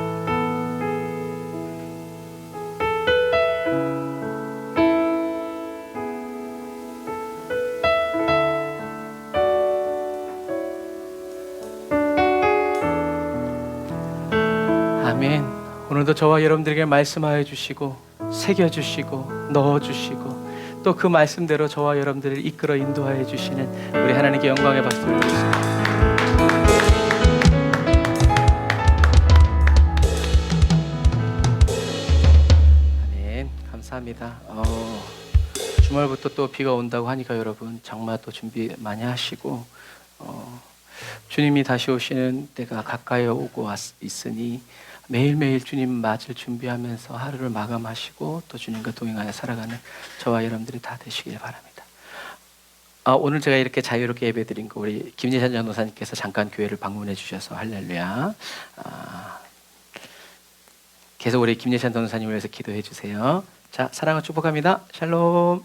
아멘. 오늘도 저와 여러분들에게 말씀하여 주시고 새겨주시고 넣어주시고 또 그 말씀대로 저와 여러분들을 이끌어 인도하여 주시는 우리 하나님께 영광의 박수를 드리겠습니다. 아멘. 감사합니다. 주말부터 또 비가 온다고 하니까 여러분 정말 또 준비 많이 하시고 주님이 다시 오시는 때가 가까이 오고 있으니 매일매일 주님 맞을 준비하면서 하루를 마감하시고 또 주님과 동행하여 살아가는 저와 여러분들이 다 되시길 바랍니다. 오늘 제가 이렇게 자유롭게 예배드린 거 우리 김예찬 전도사님께서 잠깐 교회를 방문해 주셔서 할렐루야. 계속 우리 김예찬 전도사님을 위해서 기도해 주세요. 자, 사랑을 축복합니다. 샬롬.